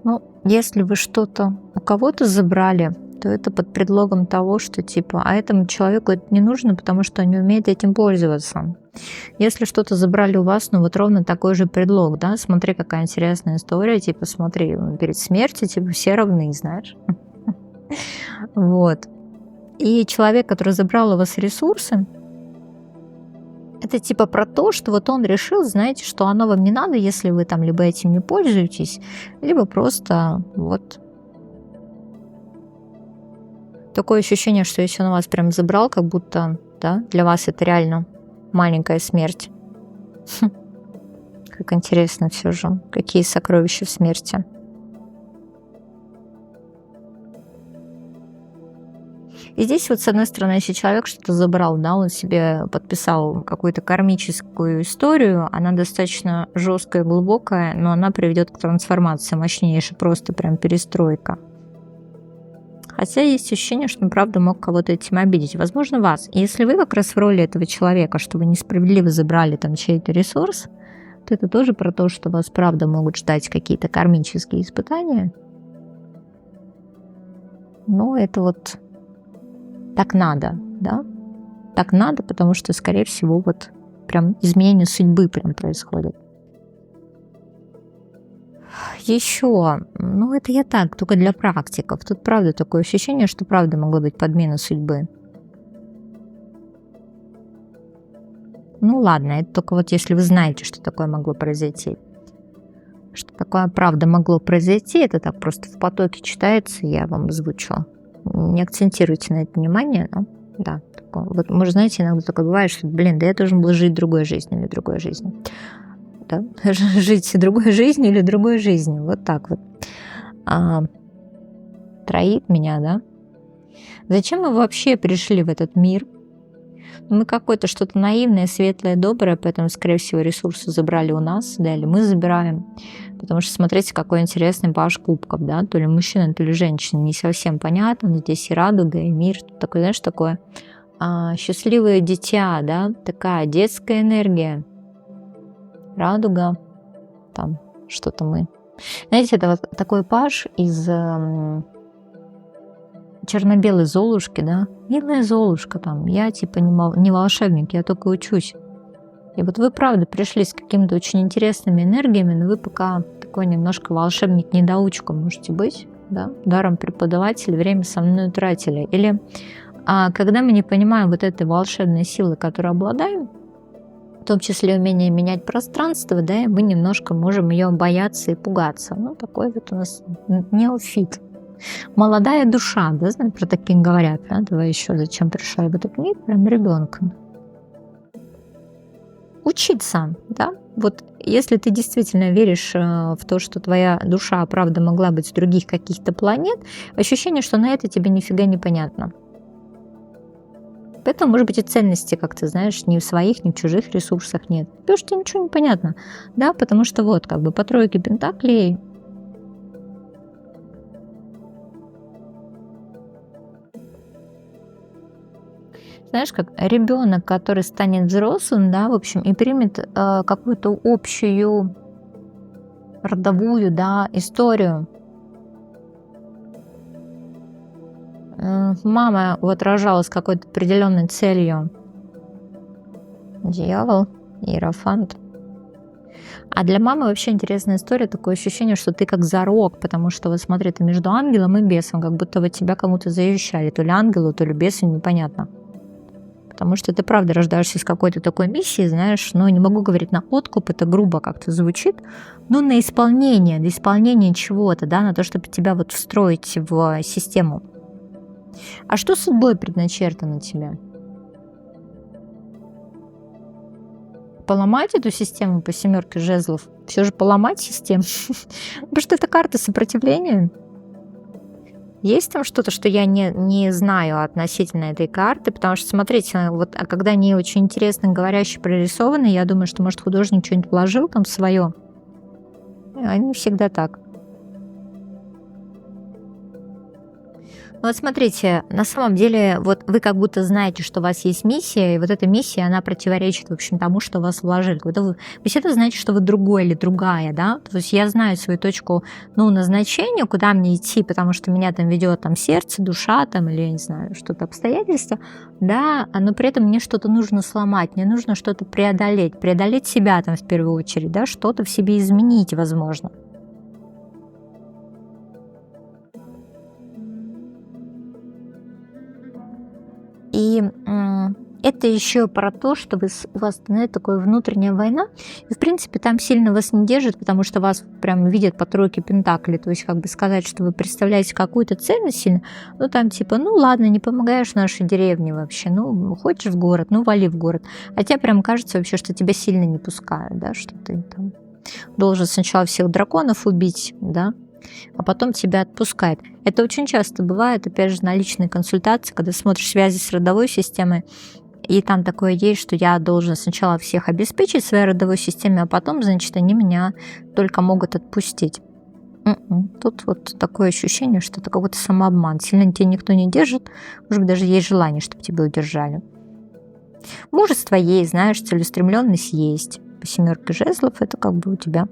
Ну, если вы что-то у кого-то забрали, то это под предлогом того, что типа, а этому человеку это не нужно, потому что он не умеет этим пользоваться. Если что-то забрали у вас, ну вот ровно такой же предлог, да, смотри, какая интересная история, типа, смотри, перед смертью, типа, все равны, знаешь. Вот. И человек, который забрал у вас ресурсы, это типа про то, что вот он решил, знаете, что оно вам не надо, если вы там либо этим не пользуетесь, либо просто вот такое ощущение, что если он вас прям забрал, как будто, да, для вас это реально маленькая смерть. Как интересно все же, какие сокровища в смерти. И здесь вот с одной стороны, если человек что-то забрал, да, он себе подписал какую-то кармическую историю, она достаточно жесткая и глубокая, но она приведет к трансформации мощнейшей, просто прям перестройка. Хотя есть ощущение, что он правда мог кого-то этим обидеть, возможно, вас. И если вы как раз в роли этого человека, что вы несправедливо забрали там чей-то ресурс, то это тоже про то, что вас правда могут ждать какие-то кармические испытания. Но это вот так надо, да? Так надо, потому что, скорее всего, вот прям изменение судьбы прям происходит. Еще, ну это я так, только для практиков. Тут правда такое ощущение, что правда могла быть подмена судьбы. Ну ладно, это только вот если вы знаете, что такое могло произойти. Что такое правда могло произойти, это так просто в потоке читается, я вам озвучу. Не акцентируйте на это внимание, но да. Такое. Вот, может, знаете, иногда такое бывает, что, блин, да я должен был жить другой жизнью или другой жизнью. Да? Жить другой жизнью или другой жизнью. Вот так вот. Троит меня, да? Зачем мы вообще пришли в этот мир? Мы какое-то что-то наивное, светлое, доброе, поэтому, скорее всего, ресурсы забрали у нас, да, или мы забираем. Потому что смотрите, какой интересный паж кубков, да, то ли мужчина, то ли женщина, не совсем понятно, здесь и радуга, и мир, тут такое, знаешь, такое счастливое дитя, да, такая детская энергия, радуга, там что-то мы. Знаете, это вот такой паж из черно-белой Золушки, да, милая Золушка там, я типа не волшебник, я только учусь. И вот вы, правда, пришли с какими-то очень интересными энергиями, но вы пока такой немножко волшебник-недоучка можете быть, да, даром преподавателя, время со мной тратили. Или когда мы не понимаем вот этой волшебной силы, которой обладаем, в том числе умение менять пространство, да, мы немножко можем ее бояться и пугаться. Ну, такой вот у нас неофит. Молодая душа, да, знаете, про таких говорят, да, давай еще зачем пришла в этот мир, прям ребенком. Учиться, да, вот если ты действительно веришь в то, что твоя душа, правда, могла быть с других каких-то планет, ощущение, что на это тебе нифига не понятно. Поэтому, может быть, и ценности, как ты знаешь, ни в своих, ни в чужих ресурсах нет. Потому что тебе ничего не понятно, да, потому что вот, как бы по тройке пентаклей. Знаешь, как ребенок, который станет взрослым, да, в общем, и примет какую-то общую родовую, да, историю. Мама вот рожала с какой-то определенной целью. Дьявол, иерофант. А для мамы вообще интересная история, такое ощущение, что ты как зарок, потому что вот смотри, ты между ангелом и бесом, как будто вот тебя кому-то завещали, то ли ангелу, то ли бесу, непонятно. Потому что ты правда рождаешься с какой-то такой миссией, знаешь, но не могу говорить на откуп, это грубо как-то звучит, но на исполнение чего-то, да, на то, чтобы тебя вот встроить в систему. А что судьбой предначертано тебе? Поломать эту систему по семерке жезлов? Все же поломать систему? Потому что это карта сопротивления. Есть там что-то, что я не знаю относительно этой карты? Потому что, смотрите, вот когда они очень интересно говорящие прорисованы, я думаю, что, может, художник что-нибудь вложил там свое. А не всегда так. Ну вот смотрите, на самом деле, вот вы как будто знаете, что у вас есть миссия, и вот эта миссия, она противоречит, в общем, тому, что вас вложили. Когда вы всегда знаете, что вы другой или другая, да? То есть я знаю свою точку, ну, назначения, куда мне идти, потому что меня там ведет там сердце, душа там, или, я не знаю, что-то обстоятельства, да, но при этом мне что-то нужно сломать, мне нужно что-то преодолеть себя там в первую очередь, да, что-то в себе изменить, возможно. И это еще про то, что у вас, знаете, такая внутренняя война, и, в принципе, там сильно вас не держит, потому что вас прям видят по тройке пентаклей, то есть как бы сказать, что вы представляете какую-то ценность сильно, ну там типа, ну ладно, не помогаешь нашей деревне вообще, ну хочешь в город, ну вали в город, а тебе прям кажется вообще, что тебя сильно не пускают, да, что ты там должен сначала всех драконов убить, да, а потом тебя отпускает. Это очень часто бывает, опять же, на личной консультации, когда смотришь связи с родовой системой, и там такое есть, что я должен сначала всех обеспечить в своей родовой системе, а потом, значит, они меня только могут отпустить. Тут вот такое ощущение, что это какой-то самообман. Сильно тебя никто не держит, может быть, даже есть желание, чтобы тебя удержали. Мужество есть, знаешь, целеустремленность есть. По семерке жезлов это как бы у тебя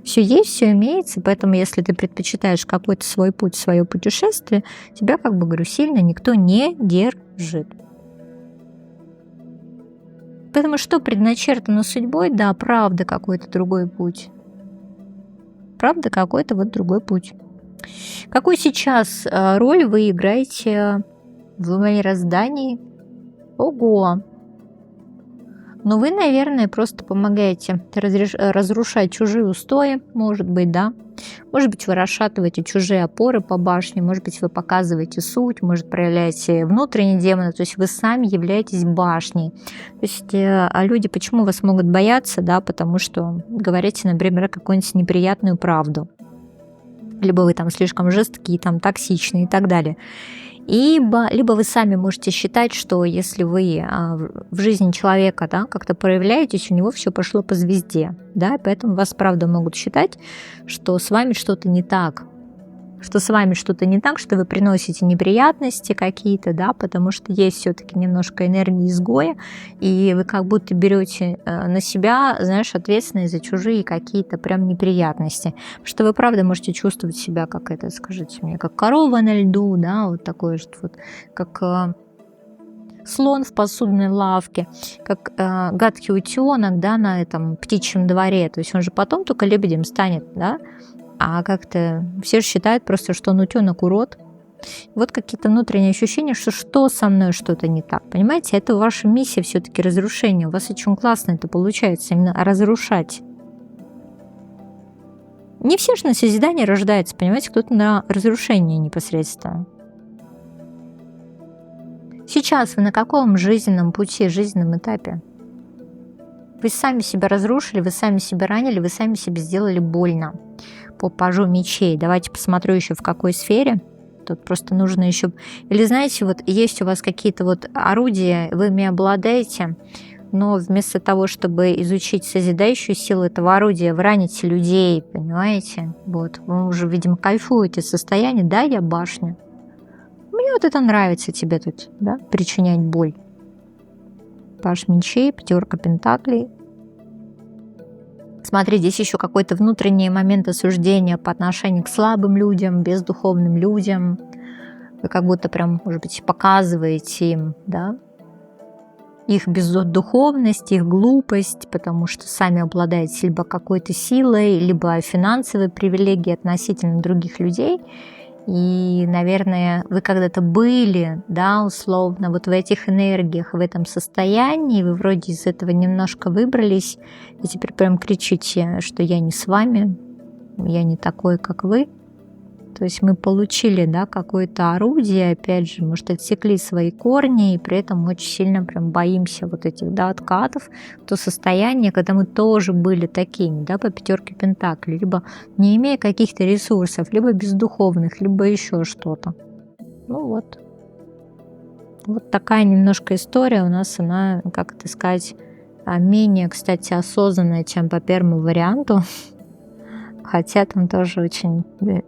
все есть, все имеется, поэтому если ты предпочитаешь какой-то свой путь, свое путешествие, тебя, как бы говорю, сильно никто не держит. Поэтому что предначертано судьбой, да, правда какой-то другой путь. Правда какой-то вот другой путь. Какую сейчас роль вы играете в мироздании? Ого! Но вы, наверное, просто помогаете разрушать чужие устои, может быть, да? Может быть, вы расшатываете чужие опоры по башне, может быть, вы показываете суть, может, проявляете внутренние демоны, то есть вы сами являетесь башней. То есть люди почему вас могут бояться, да, потому что говорите, например, какую-нибудь неприятную правду. Либо вы там слишком жесткие, там токсичные и так далее. Либо вы сами можете считать, что если вы в жизни человека, да, как-то проявляетесь, у него все пошло по звезде, да, и поэтому вас правда могут считать, что с вами что-то не так, что вы приносите неприятности какие-то, да, потому что есть все-таки немножко энергии изгоя, и вы как будто берете на себя, знаешь, ответственность за чужие какие-то прям неприятности, потому что вы правда можете чувствовать себя, как это, скажите мне, как корова на льду, да, вот такое, что вот, как слон в посудной лавке, как гадкий утенок, да, на этом птичьем дворе, то есть он же потом только лебедем станет, да, а как-то все же считают просто, что он утенок урод. Вот какие-то внутренние ощущения, что со мной что-то не так. Понимаете, это ваша миссия все-таки разрушение. У вас очень классно это получается, именно разрушать. Не все же на созидание рождаются, понимаете, кто-то на разрушение непосредственно. Сейчас вы на каком жизненном пути, жизненном этапе? Вы сами себя разрушили, вы сами себя ранили, вы сами себе сделали больно. По пажу мечей. Давайте посмотрю еще в какой сфере. Тут просто нужно еще... Или знаете, вот есть у вас какие-то вот орудия, вы ими обладаете, но вместо того, чтобы изучить созидающую силу этого орудия, вы раните людей, понимаете? Вот, вы уже, видимо, кайфуете состояние, да, я башня. Мне вот это нравится тебе тут, да, причинять боль. Паж мечей, пятерка пентаклей. Смотри, здесь еще какой-то внутренний момент осуждения по отношению к слабым людям, бездуховным людям. Вы как будто прям, может быть, показываете им, да, их бездуховность, их глупость, потому что сами обладаете либо какой-то силой, либо финансовой привилегией относительно других людей. И, наверное, вы когда-то были, да, условно, вот в этих энергиях, в этом состоянии, вы вроде из этого немножко выбрались, и теперь прям кричите, что я не с вами, я не такой, как вы. То есть мы получили, да, какое-то орудие, опять же, может, отсекли свои корни, и при этом очень сильно прям боимся вот этих, да, откатов, то состояние, когда мы тоже были такими, да, по пятерке пентаклей, либо не имея каких-то ресурсов, либо бездуховных, либо еще что-то. Ну вот. Вот такая немножко история у нас, она, как это сказать, менее, кстати, осознанная, чем по первому варианту. Хотя там тоже очень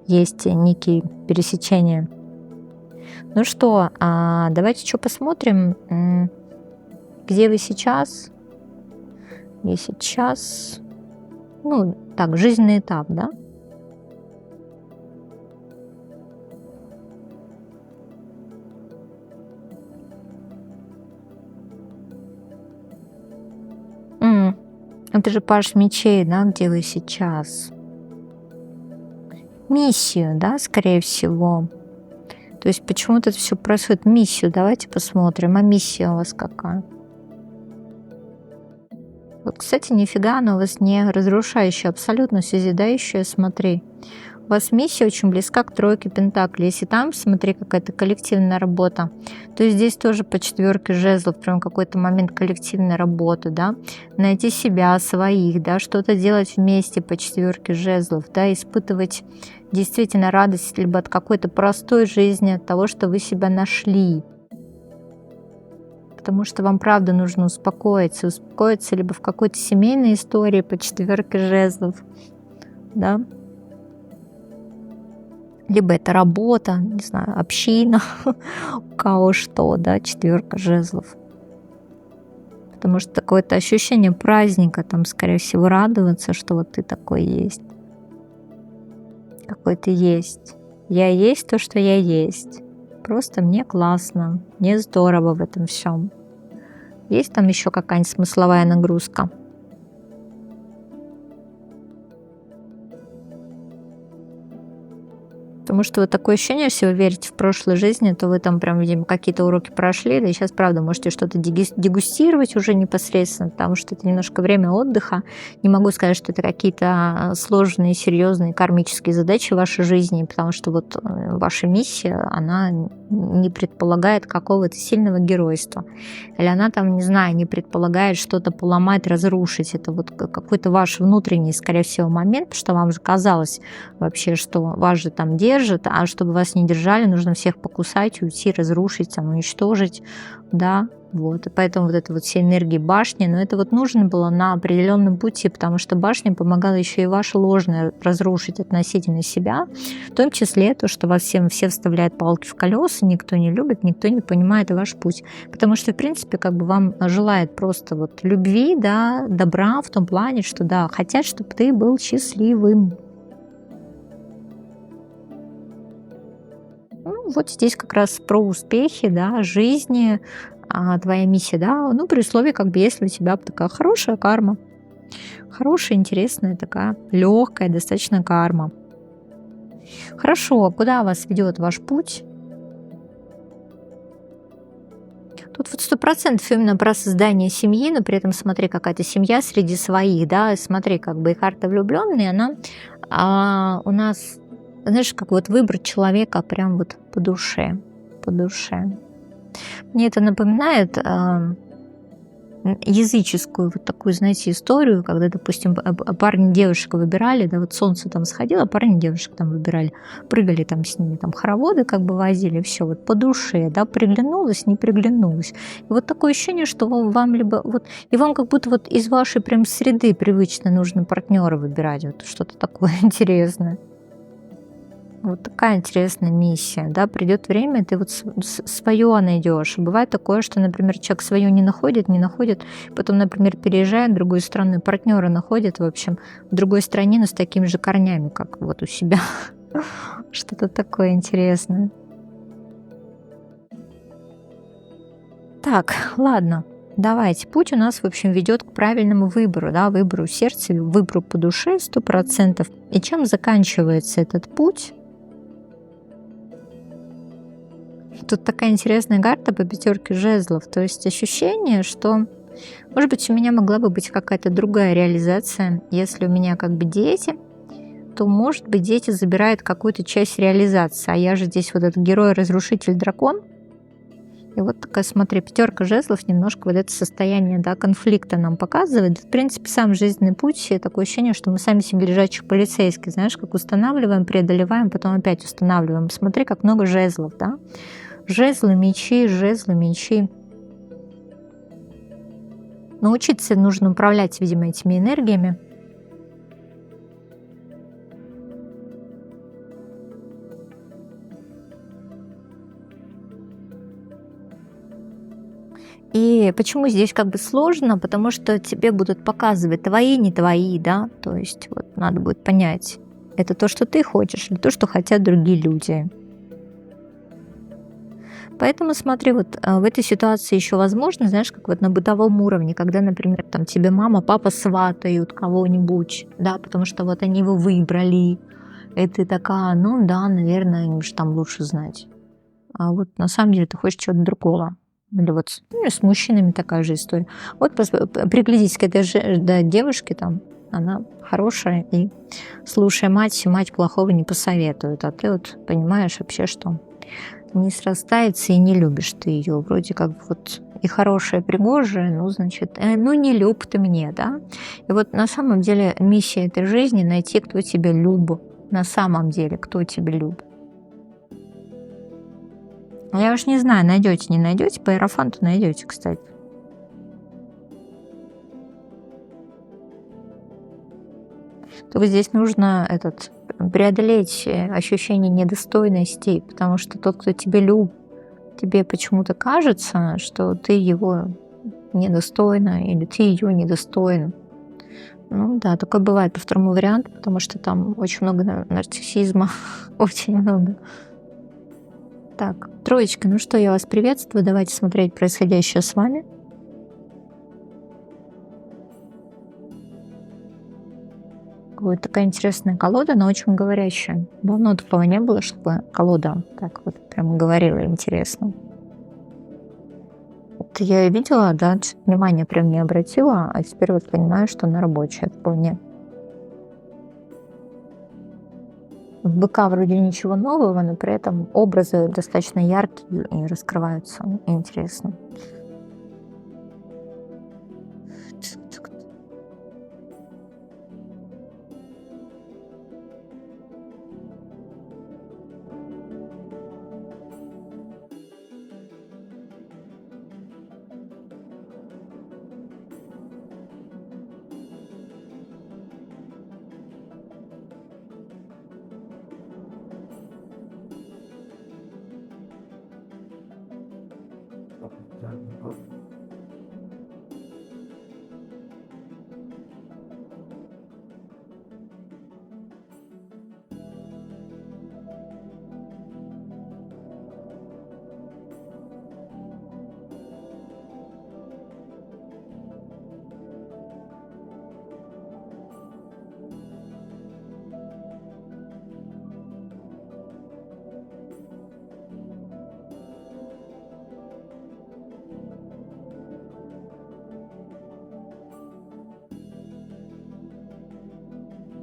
есть некие пересечения. Ну что, давайте что посмотрим, где вы сейчас? Где сейчас? Ну, так, жизненный этап, да? М, Это же паш мечей, да, где вы сейчас? Миссию, да, скорее всего. То есть почему-то это все происходит. Миссию давайте посмотрим. А миссия у вас какая? Вот, кстати, нифига она у вас не разрушающая, абсолютно созидающая. Смотри, у вас миссия очень близка к тройке пентаклей. Если там, смотри, какая-то коллективная работа, то есть здесь тоже по четверке жезлов, прям какой-то момент коллективной работы, да, найти себя, своих, да, что-то делать вместе по четверке жезлов, да, испытывать действительно радость либо от какой-то простой жизни, от того, что вы себя нашли, потому что вам правда нужно успокоиться либо в какой-то семейной истории по четверке жезлов, да, либо это работа, не знаю, община, у кого что, да, четверка жезлов. Потому что какое-то ощущение праздника, там, скорее всего, радоваться, что вот ты такой есть. Какой ты есть. Я есть то, что я есть. Просто мне классно, мне здорово в этом всем. Есть там еще какая-нибудь смысловая нагрузка? Потому что вот такое ощущение, если вы верите в прошлой жизни, то вы там прям, видимо, какие-то уроки прошли, да и сейчас, правда, можете что-то дегустировать уже непосредственно, потому что это немножко время отдыха. Не могу сказать, что это какие-то сложные, серьезные кармические задачи в вашей жизни, потому что вот ваша миссия, она не предполагает какого-то сильного геройства. Или она там, не знаю, не предполагает что-то поломать, разрушить. Это вот какой-то ваш внутренний, скорее всего, момент, потому что вам же казалось вообще, что вас же там держат, а чтобы вас не держали, нужно всех покусать, уйти, разрушить, там, уничтожить, да, вот, и поэтому вот это вот все энергии башни, но это вот нужно было на определенном пути, потому что башня помогала еще и ваше ложное разрушить относительно себя, в том числе то, что вас все вставляют палки в колеса, никто не любит, никто не понимает ваш путь, потому что, в принципе, как бы вам желает просто вот любви, да, добра в том плане, что, да, хотят, чтобы ты был счастливым. Ну, вот здесь как раз про успехи, да, жизни, твоя миссия, да, ну, при условии, как бы, если у тебя такая хорошая карма, хорошая, интересная такая, легкая достаточно карма. Хорошо, куда вас ведет ваш путь? Тут вот 100% именно про создание семьи, но при этом смотри, какая-то семья среди своих, да, смотри, как бы и карта влюбленные, она у нас, знаешь, как вот выбрать человека прям вот по душе, по душе. Мне это напоминает языческую вот такую, знаете, историю, когда, допустим, парни и девушек выбирали, да, вот солнце там сходило, парни и девушек там выбирали, прыгали там с ними, там хороводы как бы возили, все вот по душе, да, приглянулось, не приглянулось. И вот такое ощущение, что вам либо вот, и вам как будто вот из вашей прям среды привычно нужно партнера выбирать, вот что-то такое интересное. Вот такая интересная миссия, да, придет время, ты вот свое найдешь. Бывает такое, что, например, человек свое не находит, потом, например, переезжает в другую страну, партнера находит, в общем, в другой стране, но с такими же корнями, как вот у себя. Что-то такое интересное. Так, ладно, давайте. Путь у нас, в общем, ведет к правильному выбору, да, выбору сердца, выбору по душе 100%. И чем заканчивается этот путь? Тут такая интересная карта по пятерке жезлов. То есть ощущение, что, может быть, у меня могла бы быть какая-то другая реализация. Если у меня как бы дети, то, может быть, дети забирают какую-то часть реализации. А я же здесь вот этот герой-разрушитель дракон. И вот такая, смотри, пятерка жезлов немножко вот это состояние, да, конфликта нам показывает. В принципе, сам жизненный путь, такое ощущение, что мы сами себе лежачих полицейских, знаешь, как устанавливаем, преодолеваем, потом опять устанавливаем. Смотри, как много жезлов, да. Жезлы, мечи, жезлы, мечи. Научиться нужно управлять, видимо, этими энергиями. И почему здесь как бы сложно? Потому что тебе будут показывать твои, не твои, да, то есть вот надо будет понять, это то, что ты хочешь, или то, что хотят другие люди. Поэтому смотри, вот в этой ситуации еще возможно, знаешь, как вот на бытовом уровне, когда, например, там тебе мама, папа сватают кого-нибудь, да, потому что вот они его выбрали, и ты такая, ну да, наверное, им же там лучше знать. А вот на самом деле ты хочешь чего-то другого. Или вот ну, и с мужчинами такая же история. Вот приглядись к этой же да, девушке, там, она хорошая, и слушай мать плохого не посоветует. А ты вот понимаешь вообще, что не срастается и не любишь ты ее. Вроде как вот и хорошая, пригожая, ну, значит, ну, не люб ты мне, да? И вот на самом деле миссия этой жизни — найти, кто тебя любит. На самом деле, кто тебя любит. Я уж не знаю, найдете, не найдете, по иерофанту найдете, кстати. Только здесь нужно преодолеть ощущение недостойности, потому что тот, кто тебя любит, тебе почему-то кажется, что ты его недостойна или ты ее недостоин. Ну да, такое бывает по второму варианту, потому что там очень много нарциссизма, очень много. Так, троечка, ну что, я вас приветствую, давайте смотреть происходящее с вами. Вот такая интересная колода, но очень говорящая. Давно такого не было, чтобы колода так вот прям говорила интересно. Вот я видела, да, внимание прям не обратила, а теперь вот понимаю, что она рабочая вполне. В быка вроде ничего нового, но при этом образы достаточно яркие и раскрываются интересно.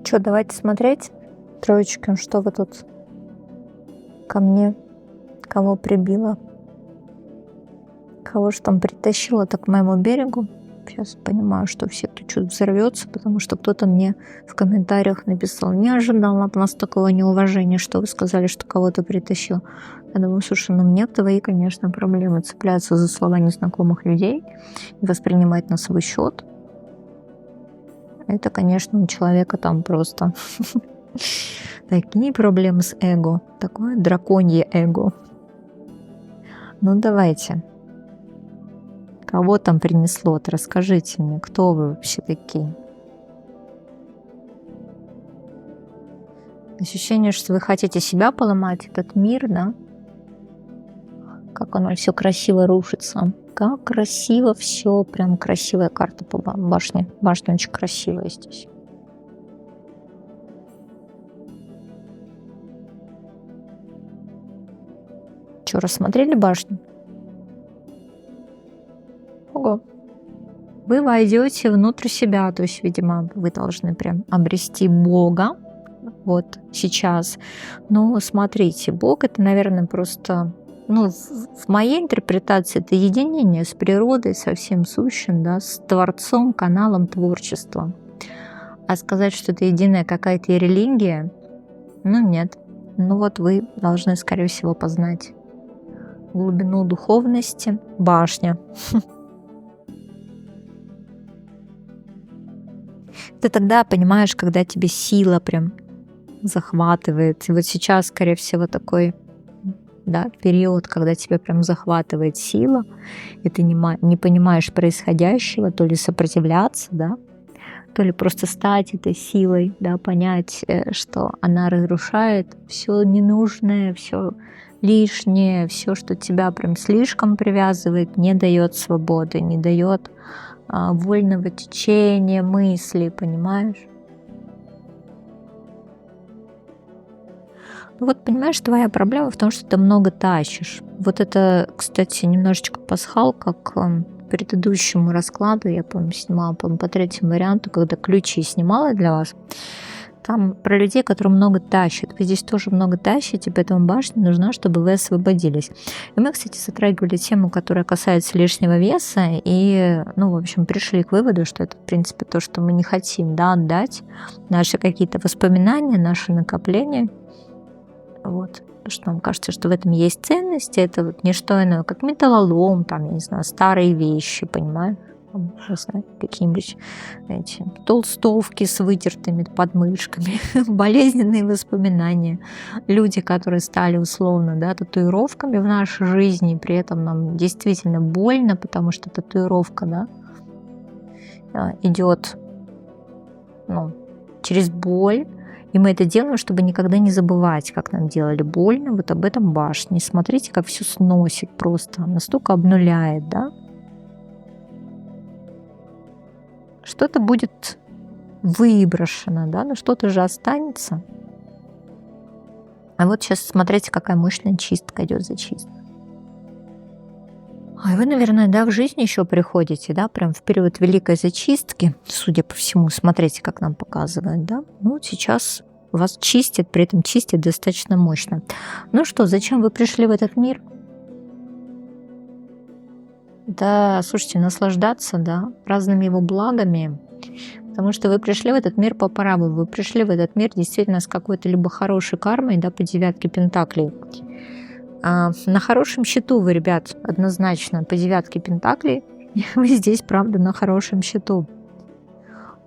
Что, давайте смотреть, троечка, что вы тут ко мне, кого прибило, кого же там притащило так к моему берегу. Сейчас понимаю, что все тут что-то взорвется, потому что кто-то мне в комментариях написал: не ожидала от вас такого неуважения, что вы сказали, что кого-то притащил. Я думаю, слушай, ну мне твои, конечно, проблемы цепляться за слова незнакомых людей и воспринимать на свой счет. Это, конечно, у человека там просто такие проблемы с эго, такое драконье эго. Ну давайте. Кого там принесло-то? Расскажите мне, кто вы вообще такие? Ощущение, что вы хотите себя поломать, этот мир, да? Как оно все красиво рушится. Как красиво все, прям красивая карта по башне. Башня очень красивая здесь. Что, рассмотрели башню? Ого. Вы войдете внутрь себя, то есть, видимо, вы должны прям обрести Бога вот сейчас. Но смотрите, Бог — это, наверное, просто, ну, в моей интерпретации, это единение с природой, со всем сущим, да, с Творцом, каналом творчества. А сказать, что это единая какая-то религия, ну нет. Ну вот вы должны, скорее всего, познать глубину духовности. Башня. Ты тогда понимаешь, когда тебе сила прям захватывает. И вот сейчас, скорее всего, такой да, период, когда тебя прям захватывает сила, и ты не понимаешь происходящего, то ли сопротивляться, да, то ли просто стать этой силой, да, понять, что она разрушает все ненужное, все лишнее, все, что тебя прям слишком привязывает, не дает свободы, не дает вольного течения мыслей, понимаешь? Ну вот, понимаешь, твоя проблема в том, что ты много тащишь. Вот это, кстати, немножечко пасхалка к предыдущему раскладу. Я, помню, снимала, по третьему варианту, когда ключи снимала для вас. Там про людей, которые много тащат. Вы здесь тоже много тащите, поэтому башня нужна, чтобы вы освободились. И мы, кстати, затрагивали тему, которая касается лишнего веса, и, ну, в общем, пришли к выводу, что это, в принципе, то, что мы не хотим, да, отдать, наши какие-то воспоминания, наши накопления. Вот. Что нам кажется, что в этом есть ценность, это вот не что иное, как металлолом, там, я не знаю, старые вещи, понимаешь? Там, не знаю, какие-нибудь эти толстовки с вытертыми подмышками, болезненные воспоминания, люди, которые стали условно, да, татуировками в нашей жизни, при этом нам действительно больно, потому что татуировка, да, идет, ну, через боль. И мы это делаем, чтобы никогда не забывать, как нам делали больно. Вот об этом башне. Смотрите, как все сносит просто. Настолько обнуляет, да? Что-то будет выброшено, да? Но что-то же останется. А вот сейчас смотрите, какая мощная чистка идет за чисткой. А вы, наверное, да, в жизни еще приходите, да, прям в период великой зачистки, судя по всему, смотрите, как нам показывают, да. Ну, сейчас вас чистят, при этом чистят достаточно мощно. Ну что, зачем вы пришли в этот мир? Да, слушайте, наслаждаться, да, разными его благами, потому что вы пришли в этот мир по праву, вы пришли в этот мир действительно с какой-то либо хорошей кармой, да, по девятке пентаклей. На хорошем счету вы, ребят, однозначно по девятке пентаклей. Вы здесь, правда, на хорошем счету.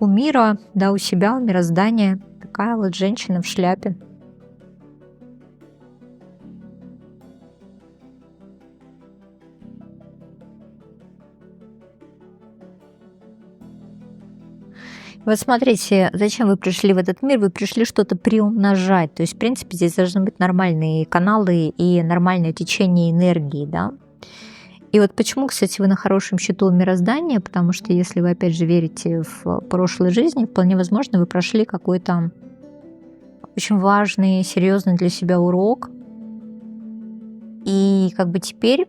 У мира, да, у себя, у мироздания такая вот женщина в шляпе. Вот смотрите, зачем вы пришли в этот мир? Вы пришли что-то приумножать. То есть, в принципе, здесь должны быть нормальные каналы и нормальное течение энергии, да. И вот почему, кстати, вы на хорошем счету у мироздания, потому что если вы, опять же, верите в прошлой жизни, вполне возможно, вы прошли какой-то очень важный, серьезный для себя урок. И как бы теперь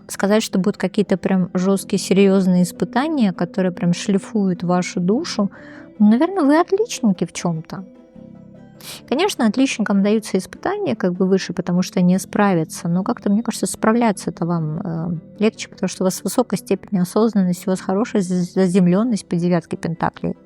сказать, что будут какие-то прям жесткие, серьезные испытания, которые прям шлифуют вашу душу, ну, наверное, вы отличники в чем-то. Конечно, отличникам даются испытания как бы выше, потому что они справятся, но как-то, мне кажется, справляться это вам легче, потому что у вас высокая степень осознанности, у вас хорошая заземленность по девятке пентаклей.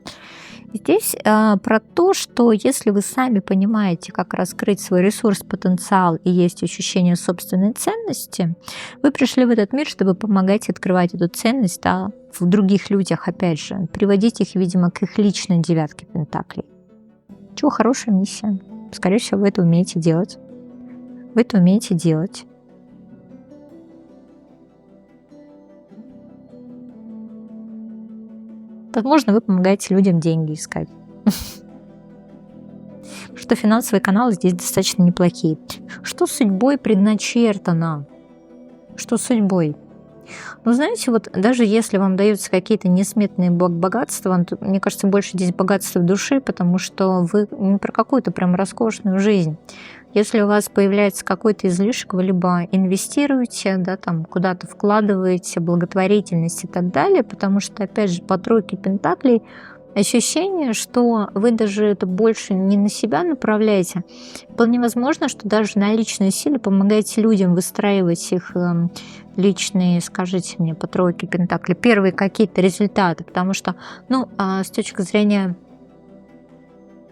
Здесь про то, что если вы сами понимаете, как раскрыть свой ресурс, потенциал и есть ощущение собственной ценности, вы пришли в этот мир, чтобы помогать открывать эту ценность, да, в других людях, опять же, приводить их, видимо, к их личной девятке пентаклей. Чего, хорошая миссия. Скорее всего, вы это умеете делать. Вы это умеете делать. Возможно, вы помогаете людям деньги искать. Что финансовые каналы здесь достаточно неплохие. Что судьбой предначертано? Что судьбой? Ну, знаете, вот даже если вам даются какие-то несметные богатства, то, мне кажется, больше здесь богатство души, потому что вы не про какую-то прям роскошную жизнь. Если у вас появляется какой-то излишек, вы либо инвестируете, да, там куда-то вкладываете, благотворительность и так далее, потому что, опять же, по тройке пентаклей ощущение, что вы даже это больше не на себя направляете. Вполне возможно, что даже на личной силе помогаете людям выстраивать их личные, скажите мне, по тройке пентаклей, первые какие-то результаты, потому что, ну, с точки зрения,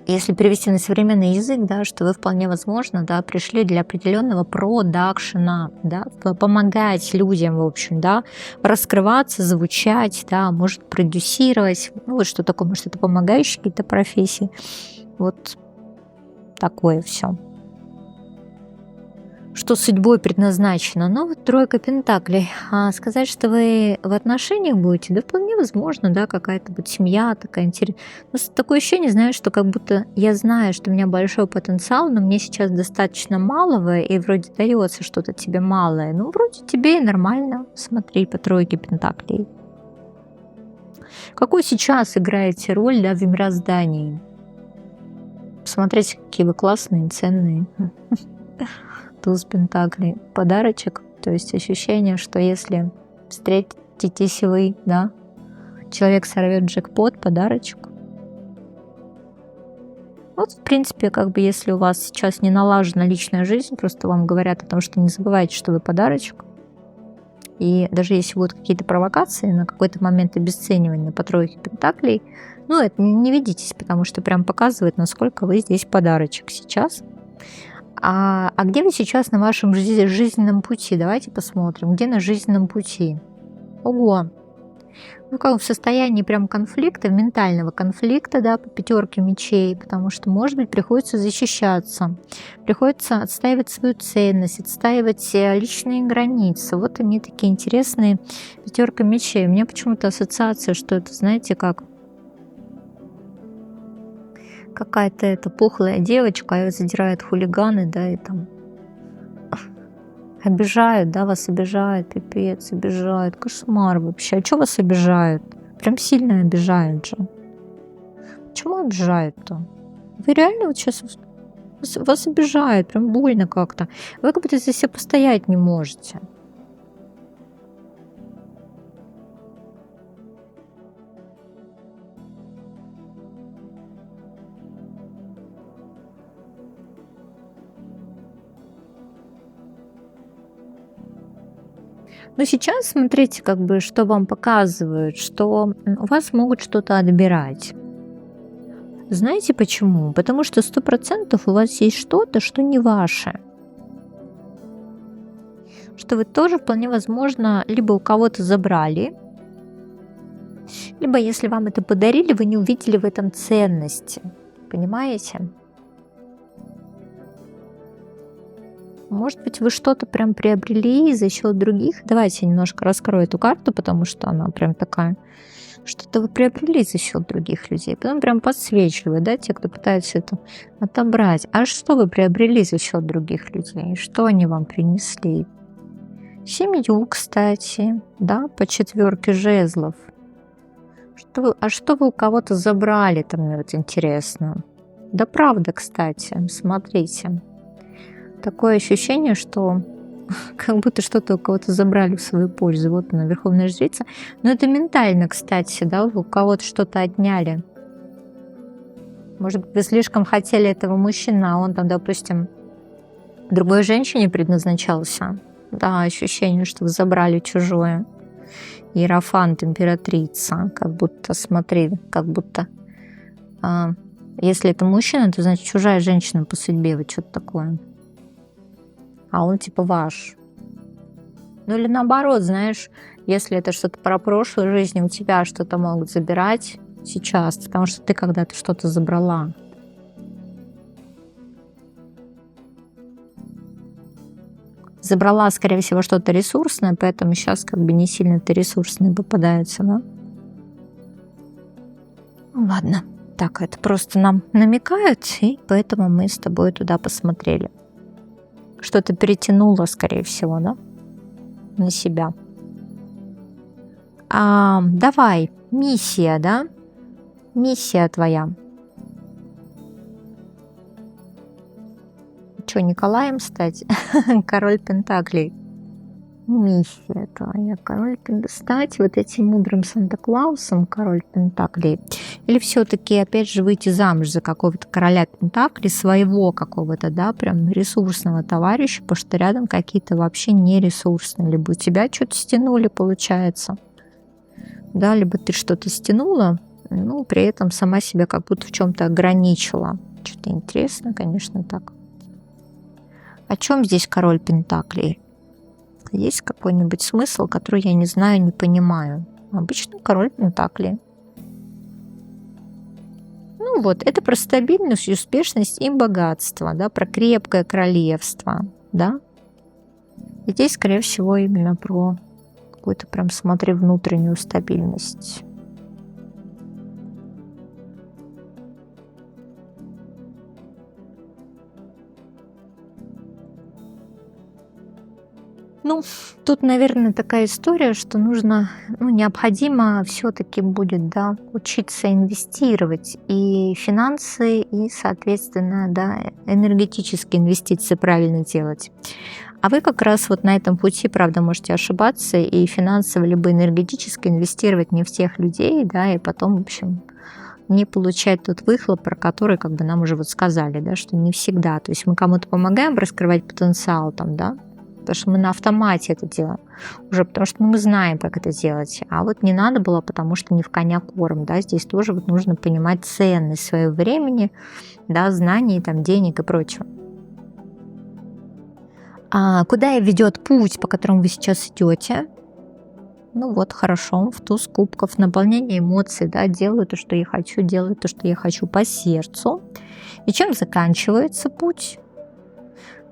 если перевести на современный язык, да, что вы вполне возможно, да, пришли для определенного продакшена, да, помогать людям, в общем, да, раскрываться, звучать, да, может продюсировать, ну вот что такое, может это помогающие какие-то профессии, вот такое все. что судьбой предназначено. Но вот тройка пентаклей. А сказать, что вы в отношениях будете, да вполне возможно, да, какая-то вот семья такая интересная. Такое ощущение, знаешь, что как будто я знаю, что у меня большой потенциал, но мне сейчас достаточно малого, и вроде дается что-то тебе малое. Ну, вроде тебе и нормально. Смотри по тройке пентаклей. Какую сейчас играете роль, да, в мироздании? Посмотрите, какие вы классные, ценные. Туз пентаклей. Подарочек, то есть ощущение, что если встретитесь вы, да, человек сорвет джекпот, подарочек. Вот, в принципе, как бы если у вас сейчас не налажена личная жизнь, просто вам говорят о том, что не забывайте, что вы подарочек. И даже если будут какие-то провокации, на какой-то момент обесценивания по тройке пентаклей, ну, это не ведитесь, потому что прям показывает, насколько вы здесь подарочек сейчас. А где вы сейчас на вашем жизненном пути? Давайте посмотрим, где на жизненном пути. Ого! Вы как в состоянии прям конфликта, ментального конфликта, да, по пятерке мечей, потому что, может быть, приходится защищаться, приходится отстаивать свою ценность, отстаивать личные границы. Вот они такие интересные, пятерка мечей. У меня почему-то ассоциация, что это, знаете, как какая-то эта пухлая девочка, ее задирают хулиганы, да, и там обижают, да, вас обижают, пипец, обижают, кошмар вообще. А что вас обижают? Прям сильно обижают же. Почему обижают-то? Вы реально вот сейчас вас обижают, прям больно как-то. Вы как будто за себя постоять не можете. Но сейчас смотрите, как бы, что вам показывают, что у вас могут что-то отбирать. Знаете почему? Потому что 100% у вас есть что-то, что не ваше. Что вы тоже вполне возможно либо у кого-то забрали, либо если вам это подарили, вы не увидели в этом ценности. Понимаете? Может быть, вы что-то прям приобрели за счет других. Давайте я немножко раскрою эту карту, потому что она прям такая. Что-то вы приобрели за счет других людей. Потом прям подсвечивает, да, те, кто пытается это отобрать. А что вы приобрели за счет других людей? Что они вам принесли? Семью, кстати, да, по четверке жезлов. Что вы у кого-то забрали, там, мне вот интересно. Да правда, кстати, смотрите. Такое ощущение, что как будто что-то у кого-то забрали в свою пользу. Вот она, Верховная Жрица. Но это ментально, кстати, да, у кого-то что-то отняли. Может быть, вы слишком хотели этого мужчину, а он там, допустим, другой женщине предназначался. Да, ощущение, что вы забрали чужое. Иерофант, императрица, как будто, смотри, как будто... если это мужчина, то значит чужая женщина по судьбе, вот что-то такое. А он типа ваш. Ну или наоборот, знаешь, если это что-то про прошлую жизнь, у тебя что-то могут забирать сейчас, потому что ты когда-то что-то забрала. Забрала, скорее всего, что-то ресурсное, поэтому сейчас как бы не сильно-то ресурсное попадается, да? Ладно, так, это просто нам намекают, и поэтому мы с тобой туда посмотрели. Что-то перетянуло, скорее всего, да, на себя. Давай, миссия, да? Миссия твоя. Что, Николаем стать? Король Пентаклей. Миссия твоя. Король Пентаклей. Стать вот этим мудрым Санта-Клаусом, король Пентаклей. Или все-таки, опять же, выйти замуж за какого-то короля Пентаклей, своего какого-то, да, прям ресурсного товарища, потому что рядом какие-то вообще не ресурсные. Либо у тебя что-то стянули, получается. Да, либо ты что-то стянула, но при этом сама себя как будто в чем-то ограничила. Что-то интересно, конечно, так. О чем здесь король Пентаклей? Есть какой-нибудь смысл, который я не знаю, не понимаю? Обычно король Пентаклей. Ну вот, это про стабильность, успешность и богатство, да, про крепкое королевство, да. И здесь, скорее всего, именно про какую-то прям, смотри, внутреннюю стабильность. Ну, тут, наверное, такая история, что нужно, необходимо все-таки будет, да, учиться инвестировать и финансы, и, соответственно, да, энергетические инвестиции правильно делать. А вы как раз вот на этом пути, правда, можете ошибаться и финансово либо энергетически инвестировать не в тех людей, да, и потом, в общем, не получать тот выхлоп, про который как бы нам уже вот сказали, да, что не всегда. То есть мы кому-то помогаем раскрывать потенциал там, да, потому что мы на автомате это делаем, уже потому что мы знаем, как это делать. А вот не надо было, потому что не в коня корм, да, здесь тоже вот нужно понимать ценность своего времени, да, знаний, там, денег и прочего. А куда и ведет путь, по которому вы сейчас идете? Ну вот, хорошо, в туз кубков, наполнение эмоций, да, делаю то, что я хочу, делаю то, что я хочу по сердцу. И чем заканчивается путь?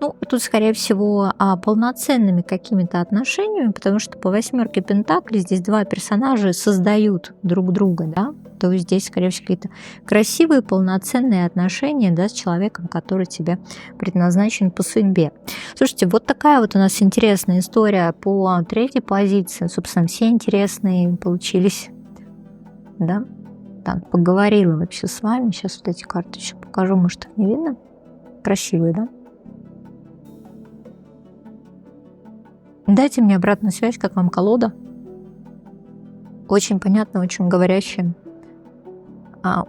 Ну, тут, скорее всего, полноценными какими-то отношениями, потому что по восьмерке Пентаклей здесь два персонажа создают друг друга, да, то есть здесь, скорее всего, какие-то красивые, полноценные отношения, да, с человеком, который тебе предназначен по судьбе. Слушайте, вот такая вот у нас интересная история по третьей позиции. Собственно, все интересные получились, да. Так, поговорила вообще с вами. Сейчас вот эти карты еще покажу, может, их не видно. Красивые, да? Дайте мне обратную связь, как вам колода. Очень понятно, очень говорящая.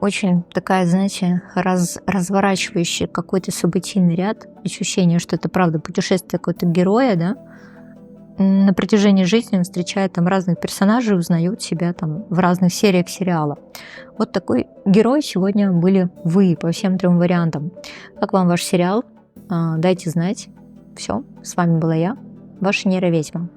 Очень такая, знаете, разворачивающая какой-то событийный ряд. Ощущение, что это правда путешествие какого-то героя, да. На протяжении жизни он встречает там разных персонажей, узнает себя там в разных сериях сериала. Вот такой герой сегодня были вы по всем трем вариантам. Как вам ваш сериал? Дайте знать. Все, с вами была я, ваша нейроведьма.